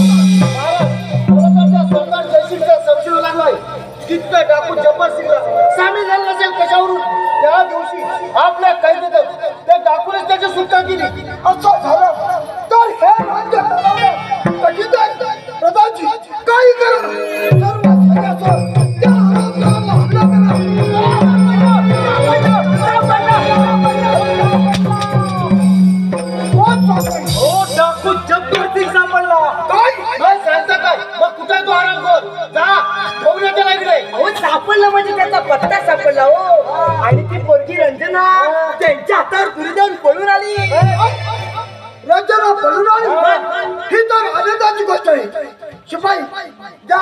मला तर त्या सरदार जयसिंगचा संशय लागलाय. तिथं डाकू जब्बार सिंगला सामील झालं नसेल कशावरून? त्या दिवशी आपल्या कैदेतच त्या डाकूने त्याची सुटका केली. असं झालं तर हे राज्य कठीण आहे. प्रधानजी काही करा. सर्व सैन्यासह त्या हरामखोराला हल्ला करा. कोण सापडेल? हो, डाकू जब्बार सिंग सापडला. काय सांगता काय? मग कुठे तो आरामखोर? जा बघूया त्याला इकडे. अहो सापडला म्हणजे त्याचा पत्ता सापडला हो. आणि ती पोरगी रंजना त्यांच्या हातावर तुरी देऊन पळून आली. रंजना पळून आली. ही तर आनंदाची गोष्ट आहे. शिपाई जा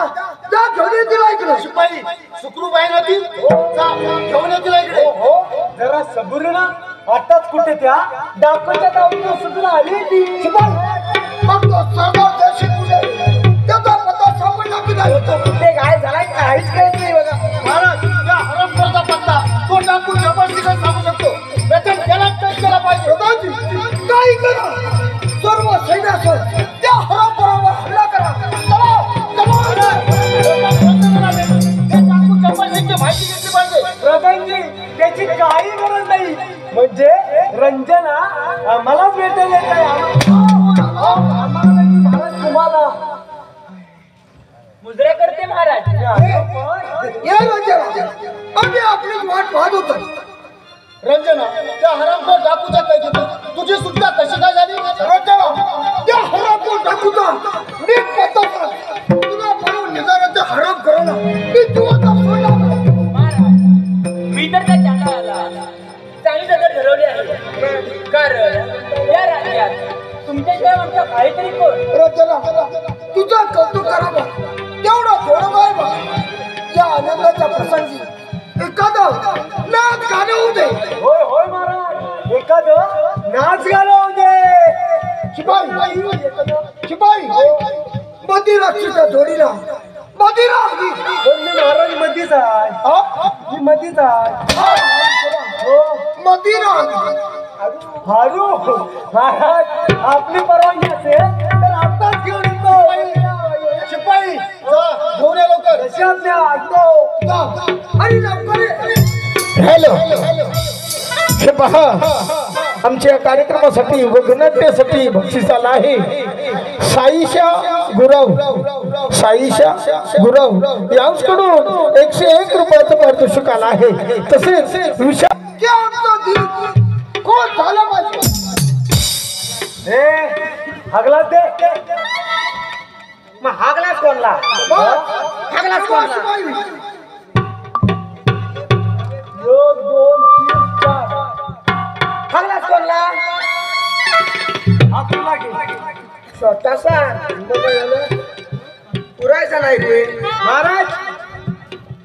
जा घेऊन ये तिला इकडे. शिपाई सुखरूप आहे ना ती? जा घेऊन ये तिला इकडे. हो जरा सबुरी ना. आताच कुठे त्या डाकूच्या गावातून सुटून आली ती. शिपाई मग तो सरदार जयसिंग कुठे? त्याचा पत्ता सापडला की नाही? ते काय झालाय काहीच कळत नाही बघा. महाराज, या हरामखोराचा पत्ता तो डाकू जब्बार सिंग सांगू शकतो. वेतन त्यालाच टच केला पाहिजे. प्रधानजी काही करा. सर्व सैन्यासह त्या हरामखोरावर हल्ला करा. चला चला. हे डाकू जब्बार सिंगची माहिती घेतली पाहिजे. प्रधानजी त्याची काही गरज नाही. म्हणजे रंजना आम्हालाच भेटेल येत आहे. आम्हाला नाही, महाराज तुम्हाला. मुजरा करते महाराज. ये रंजना, आम्ही आपलीच वाट पाहत होतो. रंजना, त्या हरामखोर डाकूच्या कैदेतून तुझी सुटका कशी काय झाली? रंजना, त्या हरामखोर डाकूचा नीट पत्ता सांग. तुला पळून निघाला त्या हरामखोराला मी जीवाचा सोडला नाही. महाराज मी तर त्या चांगला चांगली नजर ठरवली आहे. कारण या राज्यात तुमच्याशिवाय आमचा काहीतरी कोण. रंजना, तुझं कौतुक करावं येऊ दे. होय होय महाराज, एखादं नाच गाणं होऊ दे. शिपाई मधी राक्षीच्या जोडीला मदिरा हवी. पण मी महाराज मधीच आहे. मी मधीच आहे. मदिरा हवी. हारू महाराज, आपली परवानगी असेल तर आताच घेऊन येतो. शिपाई घेऊन या लवकर. रशियात मी आणतो. आणि लवकर ये. हॅलो हे पहा, आमच्या कार्यक्रमासाठी वगनाट्यासाठी बक्षीस आला आहे. साईशा गुरव यांच्याकडून 101 रुपयाचं पारितोषिक आलं आहे. तसेच विषय कोण झाला पाहिजे. हागला दे. मग हागलाच कोणला? हागलाच कोणला? 1 2 3 4. हागलाच कोणला? हागला घे. स्वतःचा पुरायचा नाही रे महाराज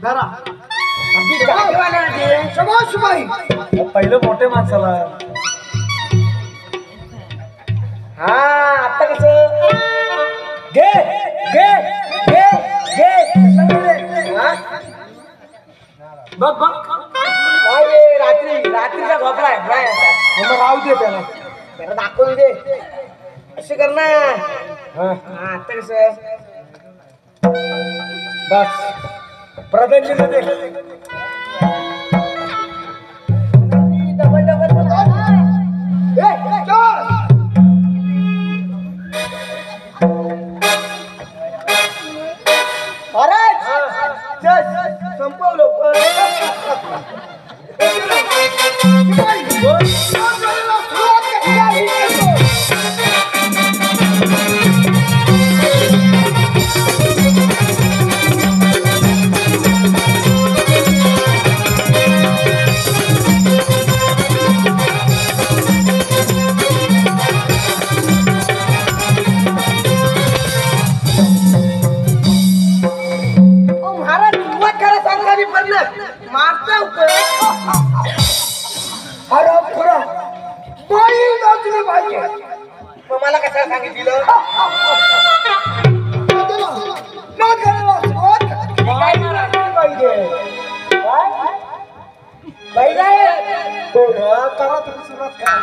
धरा. शिपाई पहिलं मोठे माणसाला. हा आता कसं घे घे घे घे. बघ बघ. काय रे, रात्रीचा झोपलाय. मग राहू दे त्याला. त्याला दाखवून दे. असे कर ना. हा, आता कसं बस प्रधानजीला दे. संपवलं. महाराज सुरुवात करा. सांगावी पडलं मारता अरे पुरा बाई नाचली पाहिजे. मग मला कशाला सांगितलं? काय नाचली पाहिजे? बाई काय करा तुम्ही सुरुवात करा.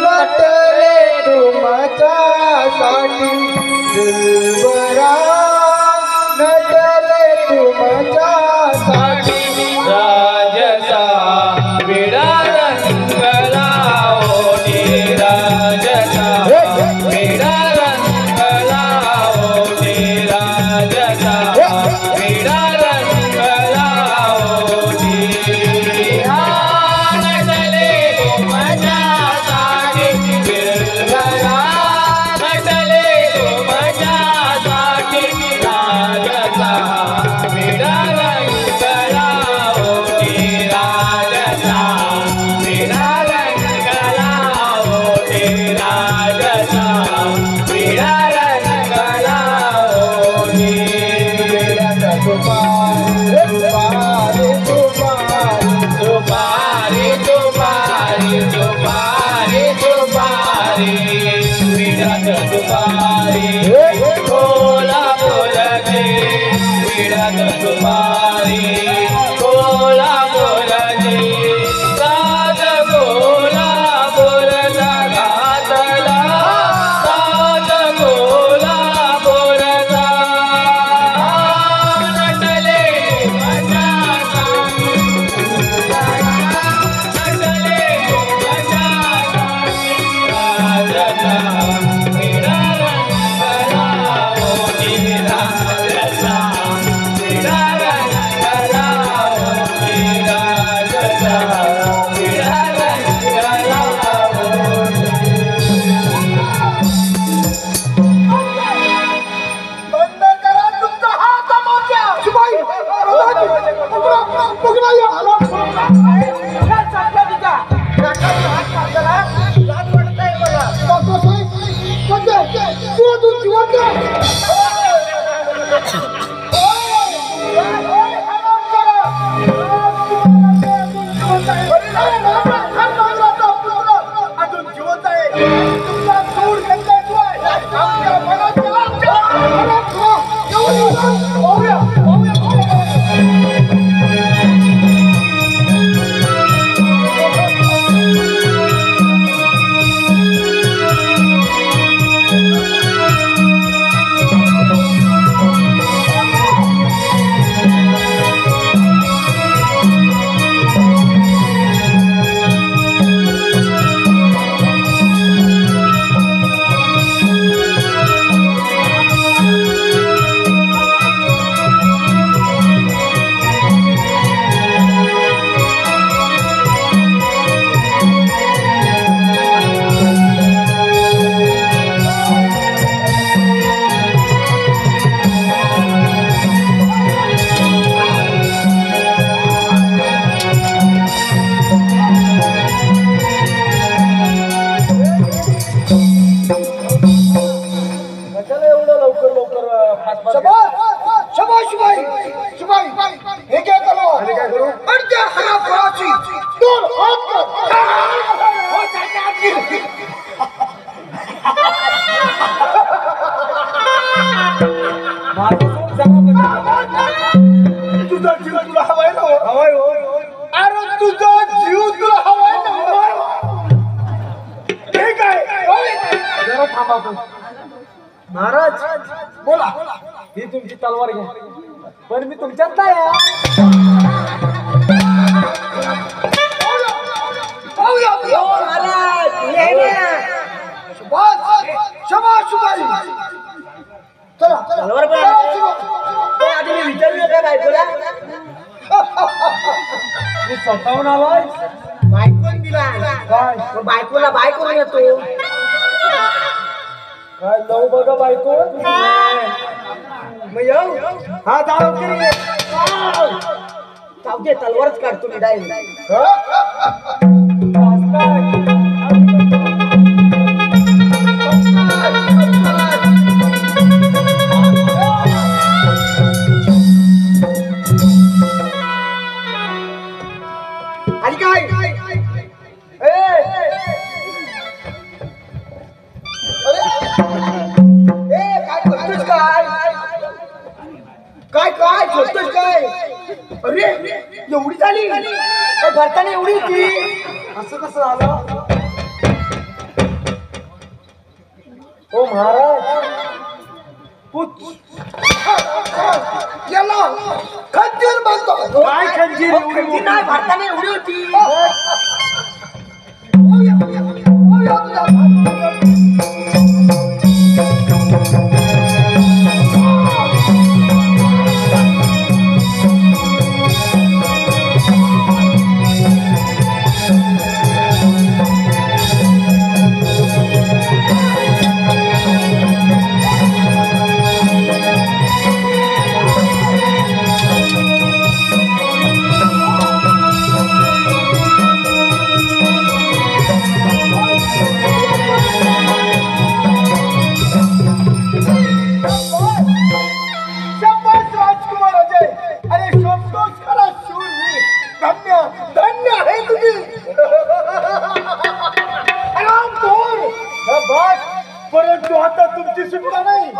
नटले तुमच्यासाठी दिलबरा, नटले तुमच्यासाठी. राजसा विडा रंगला ओढे राजसा विडा रंगला ओढे राजसा विडा रंगला ओढे. नटले तुमच्यासाठी दिलबरा, नटले तुमच्यासाठी राजसा विडा रंगला ओढे राजसा विडा रंगला ओढे राजसा विडा रंगला ओढे. दुपारी दुपारी दुपारी दुपारी विडात दुपारी कोला बोलते. विडात दुपारी कोला बोलते. साज कोला बोलता घातला, साज कोला बोलता. नटले तुमच्यासाठी, नटले तुमच्यासाठी राजसा विडा रंगला ओढे राजसा विडा रंगला आपल्या मनाच्या पाहूया, पाहूया, कशाला एवढं लवकर लवकर फास्ट शबाश शबाश शिपाई शिपाई हे काय करू आणि काय करू? आणि त्या हराफराची दोन हात कर हो, चालते, आत घे. तुझा जीव तुला हवाय ना हवाय अरे तुझा जीव तुला हवाय ना हे काय जरा थांबा तू महाराज बोला ही तुमची तलवार घ्या पण मी तुमच्यात नाही पाहूया शबाश शबाश शिपाई चला तलवार पण चला, आहे. शिपाई. आधी मी विचारलं काय बायकोला मी स्वतःहून आलोय बायकोन दिला काय मग बायकोला बायको येतो काय जाऊ बघा बायको मग येऊ हा जाऊ तरी जाऊ दे तलवारच काढतो मी डायरेक्ट आणि काय काय करतोस काय काय काय करतोस काय अरे एवढी झाली भरताना एवढी होती असं कसं झालं हो महाराज याला खंजीर म्हणतो काय खंजीर एवढी ती नाही भरताना एवढी होती शब्बास राजकुमार अजय अरे शोभतोस खरा शूरवीर धन्य धन्य आहे तुम्ही आराम कर परंतु आता तुमची सुटका नाही